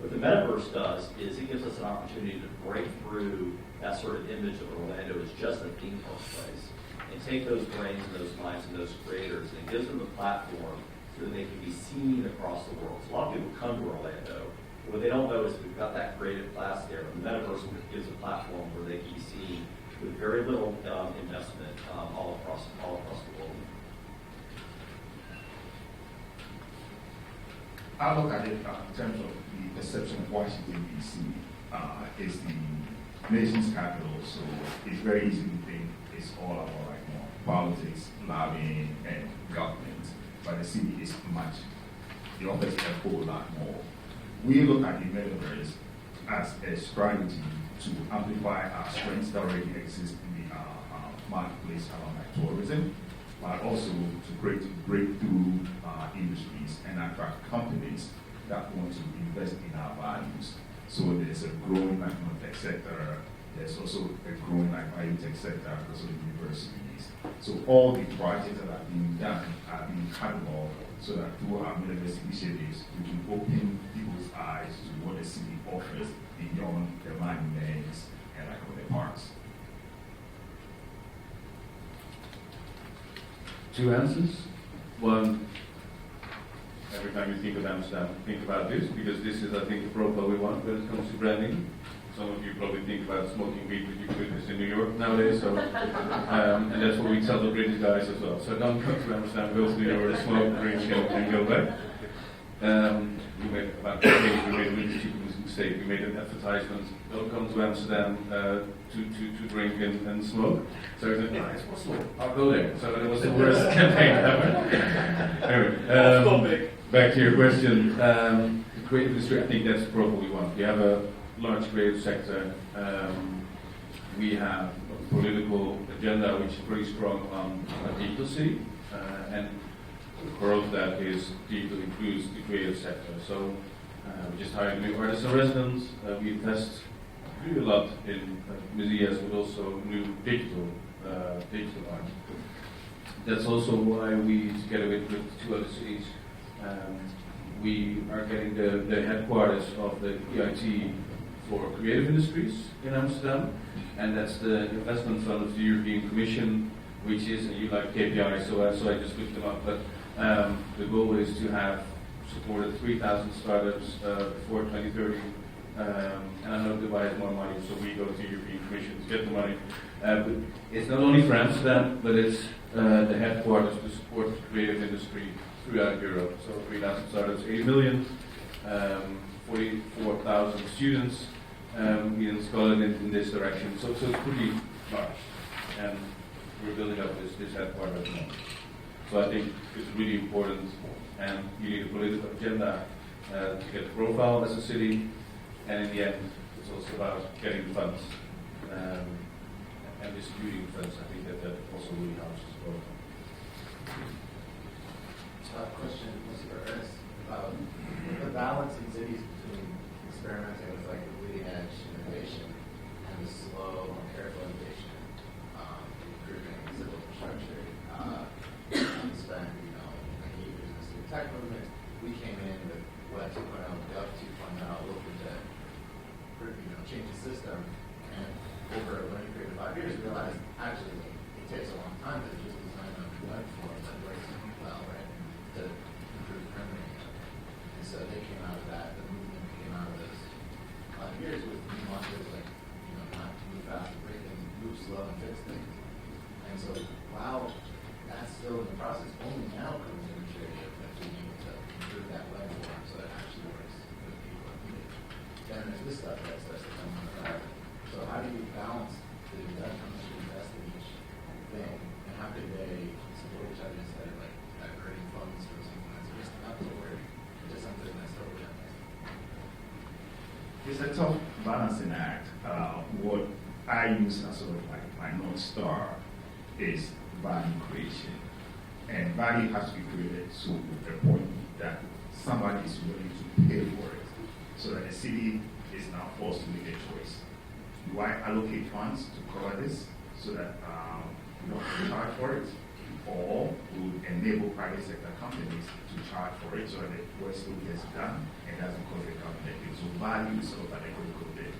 What the Metaverse does is it gives us an opportunity to break through that sort of image of Orlando as just a theme park place and take those brains and those minds and those creators and gives them a platform so that they can be seen across the world. So a lot of people come to Orlando, but what they don't know is we've got that creative class there. The Metaverse gives a platform where they can be seen with very little investment all across the world. I look at it in terms of the perception of Washington, D.C. Is the nation's capital, so it's very easy to think it's all about politics, lobbying, and government. But the city is much. It offers a whole lot more. We look at the Metaverse as a strategy to amplify our strengths that already exist in the marketplace around tourism, but also to break through industries and attract companies that want to invest in our values. So there's a growing tech sector. There's also a growing biotech sector because of universities. So all the projects that are being done are being cataloged so that through our Metaverse initiatives, we can open people's eyes to what the city offers beyond the monuments and the parks. Two answers. One, every time you think of Amsterdam, think about this, because this is, I think, the profile we want when it comes to branding. some of you probably think about smoking weed with your goodness in New York nowadays, so, and that's what we tell the British guys as well. So don't come to Amsterdam, go to New York, smoke, drink, and go back. We made about 2 days, we made a really stupid mistake. We made an advertisement, don't come to Amsterdam to drink and smoke. So I said, no, it's possible, I'll go there. So it was the worst campaign ever. Anyway, back to your question. The creative industry, I think that's the problem we want. We have a large creative sector. We have a political agenda which is pretty strong on a digital city. And the core of that is digital includes the creative sector. So we just hired new artists and residents. We invest really a lot in museums, but also new digital art. That's also why we, together with 2 other cities, we are getting the headquarters of the EIT for creative industries in Amsterdam, and that's the investment fund of the European Commission, which is, and you like KPIs, so I just looked them up, but the goal is to have supported 3,000 startups before 2030, and I know Dubai has more money, so we go to the European Commission to get the money. But it's not only for Amsterdam, but it's the headquarters to support the creative industry throughout Europe. So 3,000 startups, 80 million, 44,000 students in Scotland in this direction. So it's pretty large, and we're building up this headquarters at the moment. So I think it's really important, and you need a political agenda to get the profile as a city, and in the end, it's also about getting the funds and distributing the funds. I think that also really helps as well. Question, Mr. Ernest, about the balance in cities between experimenting with like the bleeding edge innovation and the slow and careful innovation, improving civil infrastructure. Spend, like 8 years in the city tech movement. We came in with Web 2.0, Gov 2.0, looking to change the system, and over a learning period of 5 years, we realized actually it takes a long time to just design a web form that works well, right? To improve permitting. And so they came out of that, the movement came out of those 5 years with new mantras like, not move fast, break things, move slow and fix things. And so, wow, that's still in the process. Only now comes the maturity of being able to improve that web form so it actually works for the people that need it. Then there's this stuff that starts to come on the horizon. So how do you balance the how much you invest in each thing, and how could they support each other instead of like diverting funds for something that's just not to work, just something that's totally unnecessary? It's a tough balancing act. What I use as sort of like my North Star is value creation. And value has to be created to the point that somebody is willing to pay for it. So that the city is now forced to make a choice. Do I allocate funds to cover this so that we don't charge for it? Or will enable private sector companies to charge for it so that the work still gets done and doesn't cost the government? So value is sort of like a critical bit.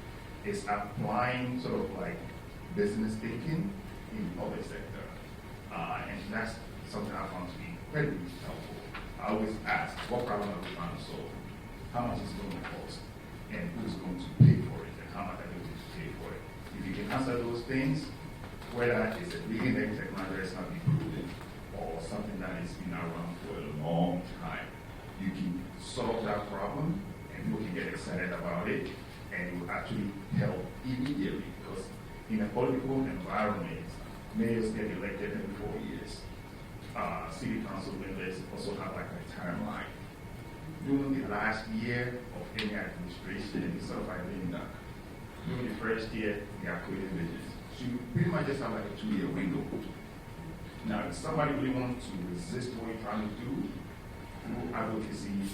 It's applying sort of like business thinking in the public sector. And that's something I found to be incredibly helpful. I always ask, what problem are we trying to solve? How much is it going to cost? And who's going to pay for it? And how much are they going to pay for it? If you can answer those things, whether it's a leading edge technology that's not included or something that has been around for a long time, you can solve that problem and people can get excited about it, and it will actually help immediately, because in a political environment, mayors get elected every 4 years. City council members also have like a timeline. During the last year of any administration, it's sort of like lame duck. During the first year, they are creating visions. So you pretty much just have like a 2-year window. Now, if somebody really wants to resist what you're trying to do, through advocacy,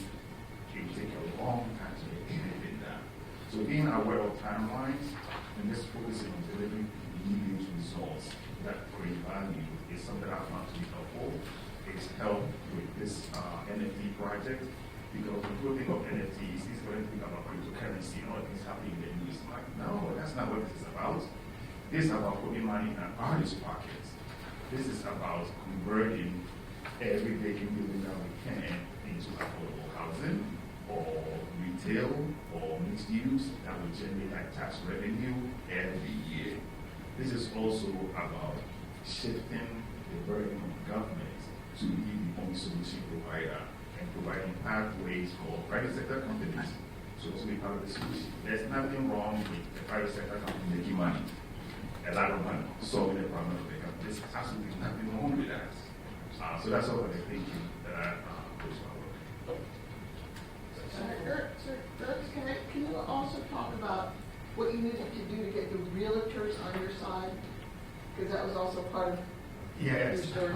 it will take a long time to get anything done. So being aware of timelines and just focusing on delivering immediate results that create value is something I found to be helpful. It's helped with this NFT project, because when people think of NFTs, he's going to think about cryptocurrency and all things happening in the news. I'm like, no, that's not what this is about. This is about putting money in an artist's pockets. This is about converting every vacant building that we can into affordable housing, or retail, or mixed use that will generate like tax revenue every year. This is also about shifting the burden of government to be the only solution provider and providing pathways for private sector companies to also be part of the solution. There's nothing wrong with the private sector company making money, a lot of money, solving the problem of the government. There's absolutely nothing wrong with that. So that's all the thinking that I push forward. Sir, can you also talk about what you needed to do to get the realtors on your side? Because that was also part of Yes. your story.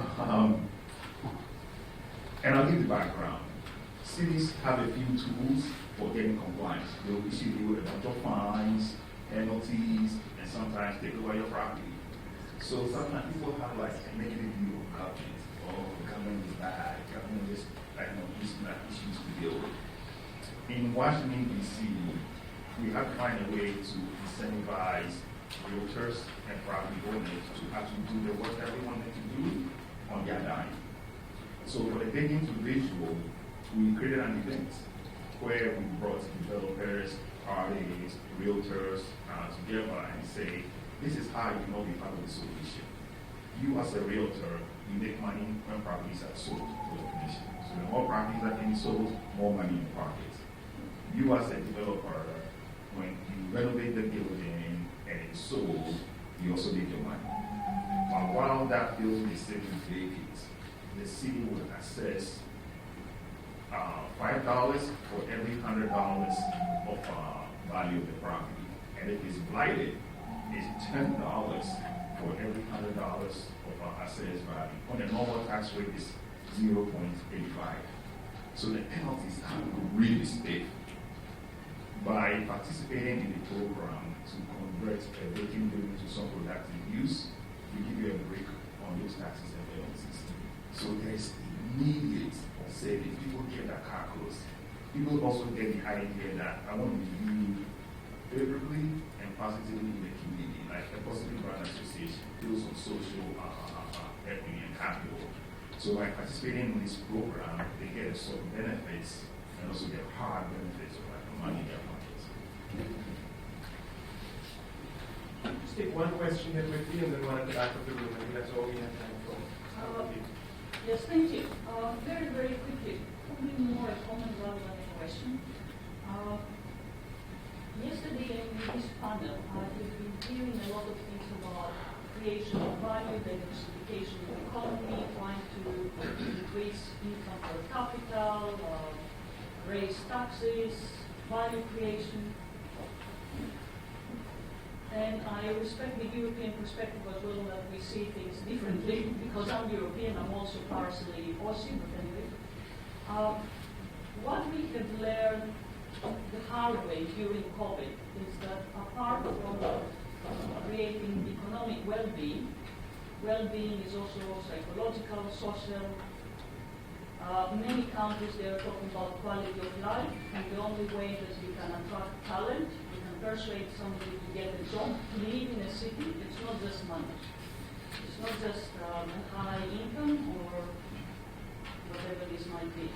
And I'll give the background. Cities have a few tools for getting compliance. They'll issue you with a bunch of fines, penalties, and sometimes take over your property. So sometimes people have like a negative view of government. Oh, government is bad. Government is like, these are not issues to deal with. In Washington, D.C., we have to find a way to incentivize realtors and property owners to actually do the work that we want them to do on their dime. So for the big individual, we created an event where we brought developers, parties, realtors together and say, this is how you know be part of the solution. You as a realtor, you make money when properties are sold to the commission. So the more properties are being sold, more money in the pocket. You as a developer, when you renovate the building and it's sold, you also make your money. But while that building is sitting vacant, the city will assess $5 for every $100 of value of the property. And if it's blighted, it's $10 for every $100 of assessed value. When the normal tax rate is 0.85. So the penalties are really stiff. By participating in the program to convert a vacant building to some productive use, we give you a break on those taxes and penalties. So there's immediate savings. People get their car closed. People also get the idea that I want to be viewed favorably and positively in the community, like a positive brand association, builds on social equity and capital. So by participating in this program, they get some benefits and also get hard benefits of like the money in their pockets. Just take one question here quickly and then one at the back of the room. I think that's all we have time for. Yes, thank you. Very, very quickly, probably more a comment rather than a question. Yesterday in this panel, we've been hearing a lot of things about creation of value, diversification of the economy, trying to increase income per capita, raise taxes, value creation. And I respect the European perspective as well, that we see things differently. Because I'm European, I'm also partially Aussie, but anyway. What we have learned the hard way during COVID is that apart from creating economic well-being, well-being is also psychological, social. Many countries, they are talking about quality of life, and the only way that you can attract talent, you can persuade somebody to get a job, to live in a city, it's not just money. It's not just a high income or whatever this might be.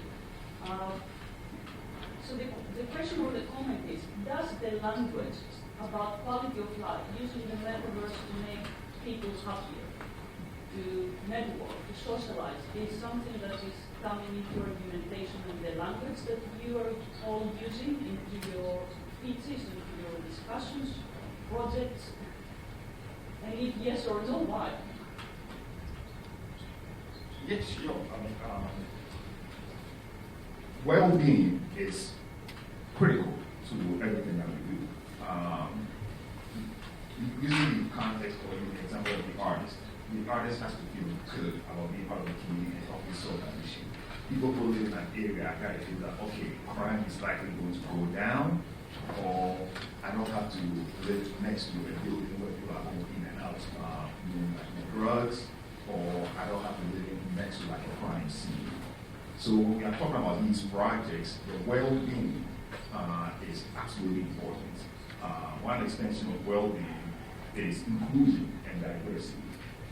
So the question or the comment is, does the language about quality of life, using the metaverse to make people happier, to network, to socialize, is something that is coming into your implementation in the language that you are all using into your speeches, into your discussions, projects? And if yes or no, why? Yes, sure. Well-being is critical to everything that we do. Using the context or the example of the artist has to feel good about being part of the community and helping solve that issue. People who live in that area, I gotta feel that, okay, crime is likely going to go down, or I don't have to live next to a building where people are going in and out, doing like drugs, or I don't have to live next to like a crime scene. So when we are talking about these projects, the well-being is absolutely important. One extension of well-being is inclusion and diversity.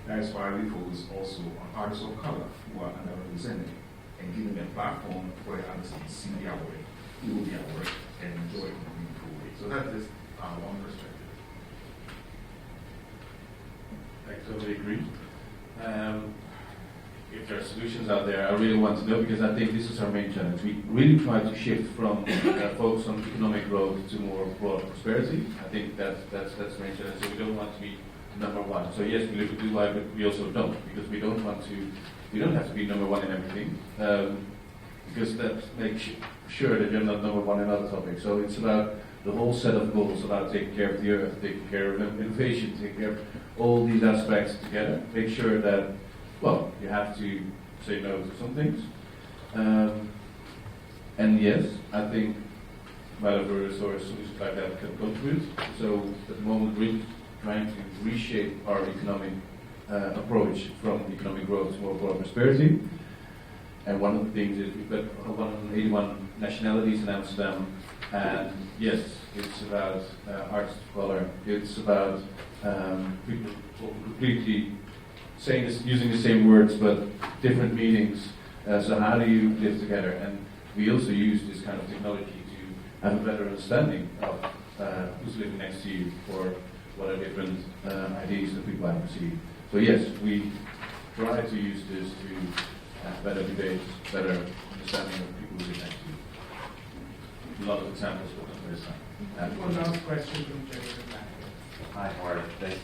That is why we focus also on artists of color who are underrepresented and give them a platform where others can see their work, feel their work, and enjoy it in a meaningful way. So that's just one perspective. I totally agree. If there are solutions out there, I really want to know, because I think this is our main challenge. We really try to shift from focus on economic growth to more broad prosperity. I think that's the main challenge. So we don't want to be number one. So yes, we live in Dubai, but we also don't, because we don't have to be number one in everything, because that makes sure that you're not number one in other topics. So it's about the whole set of goals, about taking care of the earth, taking care of innovation, taking care of all these aspects together. Make sure that, well, you have to say no to some things. And yes, I think Metaverse or solutions like that can contribute. So at the moment, we're trying to reshape our economic approach from economic growth to more broad prosperity. And one of the things is we've got 181 nationalities in Amsterdam, and yes, it's about artists of color. It's about people completely using the same words but different meanings. So how do you live together? And we also use this kind of technology to have a better understanding of who's living next to you, or what are different ideas that people have perceived. So yes, we try to use this to have better debates, better understanding of people who live next to you. A lot of examples, but not very time. One last question from Jennifer. Hi, Marty. Thank you.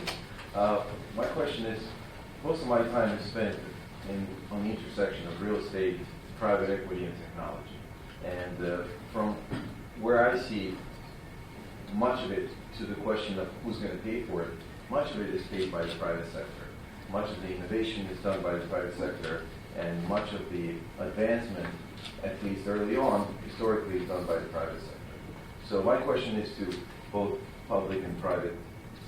My question is, most of my time is spent on the intersection of real estate, private equity, and technology. And from where I see much of it, to the question of who's going to pay for it, much of it is paid by the private sector. Much of the innovation is done by the private sector, and much of the advancement, at least early on, historically is done by the private sector. So my question is to both public and private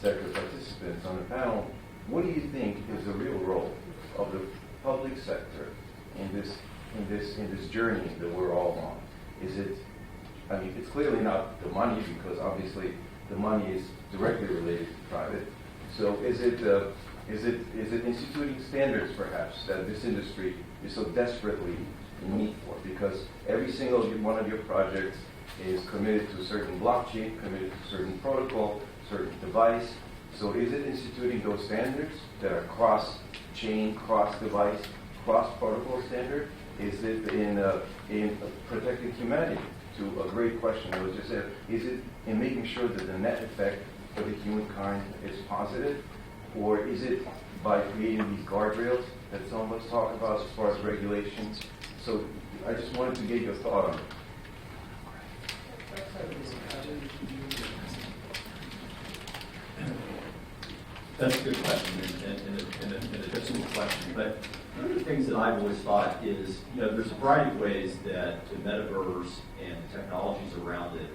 sector participants on the panel: what do you think is the real role of the public sector in this journey that we're all on? Is it, I mean, it's clearly not the money, because obviously the money is directly related to private. So is it instituting standards, perhaps, that this industry is so desperately in need for? Because every single one of your projects is committed to a certain blockchain, committed to a certain protocol, certain device. So is it instituting those standards that are cross-chain, cross-device, cross-protocol standard? Is it in protecting humanity? To a great question that was just said, is it in making sure that the net effect for the humankind is positive? Or is it by creating these guardrails that some of us talk about as far as regulations? So I just wanted to get your thought on it. That's a good question, and a difficult question. But one of the things that I've always thought is, there's a variety of ways that the metaverse and technologies around it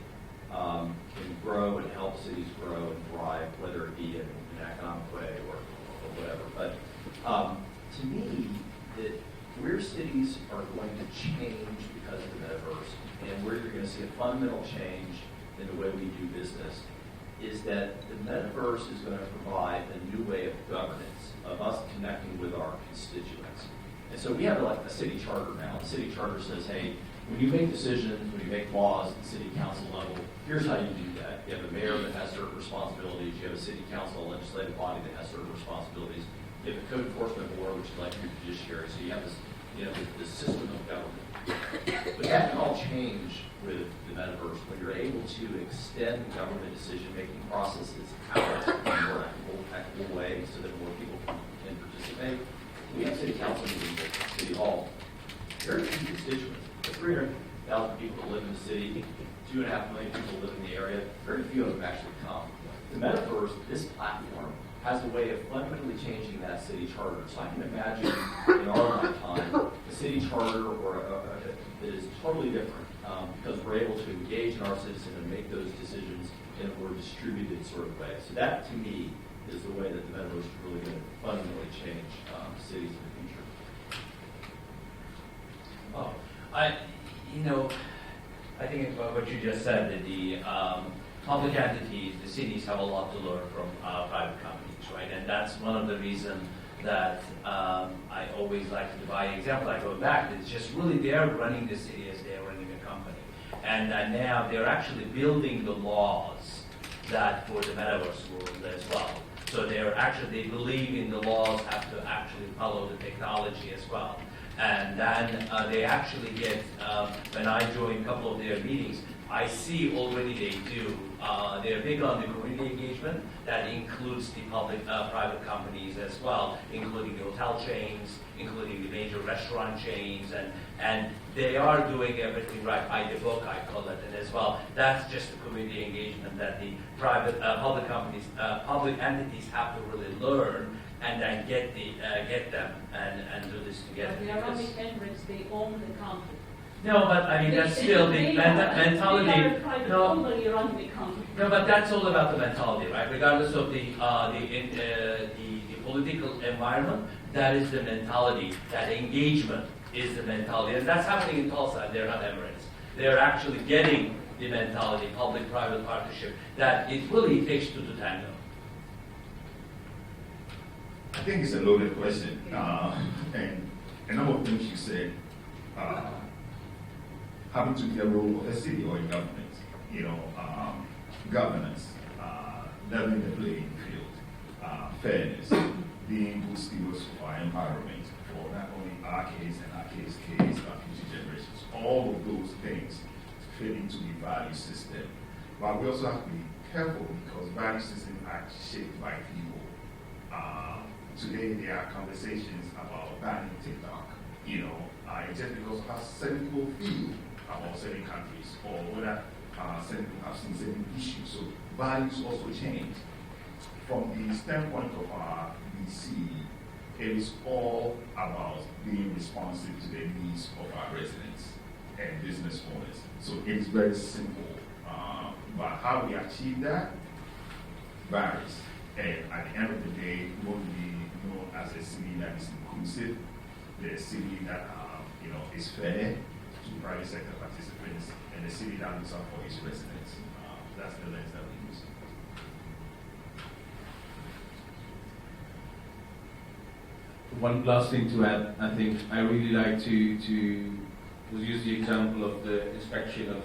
can grow and help cities grow and thrive, whether it be in an economic way or whatever. But to me, that where cities are going to change because of the metaverse, and where you're going to see a fundamental change in the way we do business, is that the metaverse is going to provide a new way of governance, of us connecting with our constituents. And so we have like a city charter now. The city charter says, hey, when you make decisions, when you make laws at the city council level, here's how you do that. You have a mayor that has certain responsibilities. You have a city council, a legislative body that has certain responsibilities. You have a code enforcement board, which is like your judiciary. So you have this, the system of government. But that can all change with the metaverse when you're able to extend government decision-making processes out in a more equitable way so that more people can participate. We have city council meetings at City Hall. Very few constituents. 300,000 people that live in the city, 2.5 million people live in the area. Very few of them actually come. The metaverse, this platform, has a way of fundamentally changing that city charter. So I can imagine in our lifetime a city charter that is totally different because we're able to engage in our citizens and make those decisions in a more distributed sort of way. So that, to me, is the way that the metaverse is really going to fundamentally change cities in the future. Oh, I think about what you just said, that the public entities, the cities, have a lot to learn from private companies, right? And that's one of the reasons that I always like to provide an example. I go back, it's just really they're running the city as they're running a company. And now they're actually building the laws that for the metaverse world as well. So they believe in the laws have to actually follow the technology as well. And then they actually get, when I join a couple of their meetings, I see already they do. They're big on the community engagement. That includes the public, private companies as well, including the hotel chains, including the major restaurant chains, and they are doing everything right by the book, I call it, and as well. That's just the community engagement that the private, public companies, public entities have to really learn and then get them and do this together. But the Arabic Emirates, they own the country. No, but I mean that's still the mentality. They are a private company running the country. No, but that's all about the mentality, right? Regardless of the political environment, that is the mentality. That engagement is the mentality, and that's happening in Tulsa. They're not Emirates. They're actually getting the mentality, public-private partnership, that it really takes two to tango. I think it's a loaded question. And a number of things you said having to be a role of a city or a government. Governance, leveling the playing field, fairness, being good stewards of our environment for not only our case and our case, our future generations. All of those things fit into the value system. But we also have to be careful because value systems are shaped by people. Today there are conversations about banning TikTok, just because how certain people feel about certain countries or whether certain people have seen certain issues. So values also change. From the standpoint of our VC, it is all about being responsive to the needs of our residents and business owners. So it is very simple. But how we achieve that varies. And at the end of the day, we want to be known as a city that is inclusive, the city that is fair to private sector participants, and the city that looks out for its residents. That's the lens that we use. One last thing to add, I think I really like to use the example of the inspection of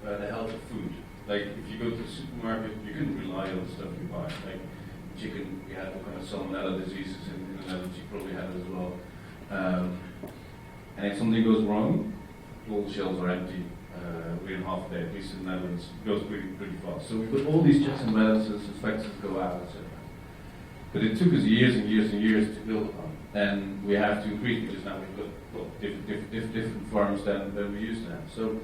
the health of food. Like if you go to the supermarket, you can rely on the stuff you buy. Like chicken, we had all kind of salmonella diseases in the Netherlands, you probably had it as well. And if something goes wrong, all the shelves are empty within half a day, at least in the Netherlands. It goes pretty fast. So we've got all these checks and balances, inspections go out, etc. But it took us years and years and years to build upon. And we have to increase because now we've got different forms than we used to have. So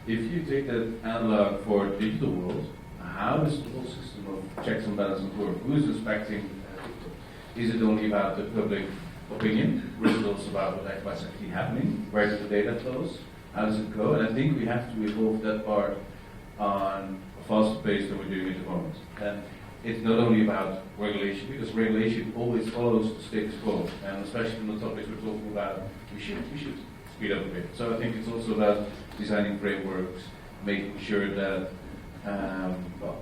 if you take that analog for digital world, how does the whole system of checks and balances work? Who is inspecting TikTok? Is it only about the public opinion? Or is it also about what's actually happening? Where does the data flows? How does it go? And I think we have to evolve that part on a faster pace than we're doing at the moment. And it's not only about regulation, because regulation always follows the status quo, and especially in the topics we're talking about, we should speed up a bit. So I think it's also about designing frameworks, making sure that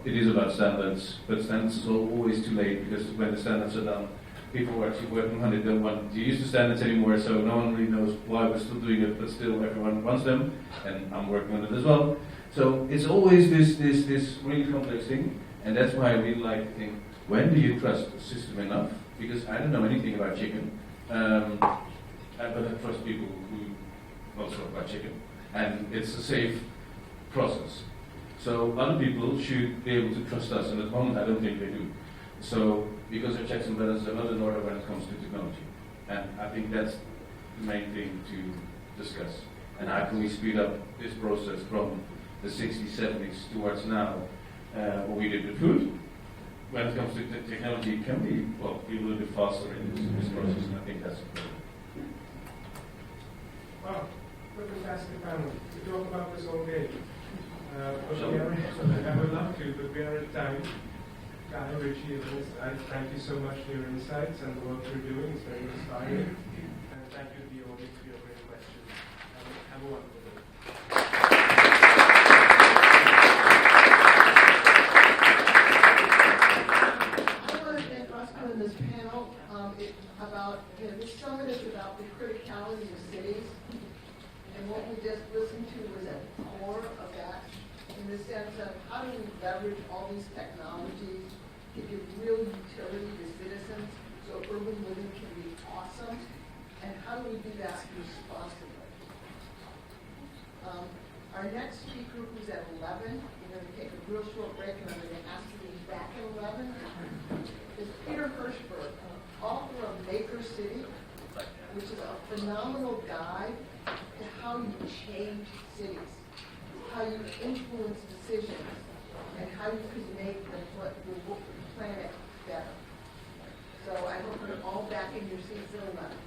it is about standards, but standards is always too late, because when the standards are done, people who are actually working on it don't want to use the standards anymore, so no one really knows why we're still doing it, but still everyone wants them, and I'm working on it as well. So it's always this really complex thing. And that's why I really like to think, when do you trust the system enough? Because I don't know anything about chicken, but I trust people who also know about chicken. And it's a safe process. So other people should be able to trust us, and at the moment I don't think they do. So, because our checks and balances are not in order when it comes to technology. And I think that's the main thing to discuss. And how can we speed up this process from the 60s, 70s towards now? What we did with food, when it comes to technology, can we be a little bit faster in this process, and I think that's important. Wow, what a fantastic panel. We talk about this all day. I would love to, but we are at time. Guy, Richie, I thank you so much for your insights and the work you're doing. It's very inspiring. And thank you to the audience for your great questions. Have a wonderful day. This panel about, this summit is about the criticality of cities, and what we just listened to was at the core of that, in the sense of how do we leverage all these technologies to give real utility to citizens so urban living can be awesome, and how do we do that responsibly? Our next speaker, who's at 11, we're going to take a real short break, and I'm going to ask you to be back at 11, is Peter Hirschberg, author of Maker City, which is a phenomenal guide to how you change cities, how you influence decisions, and how you can make the planet better. So I hope you're all back in your seats at 11.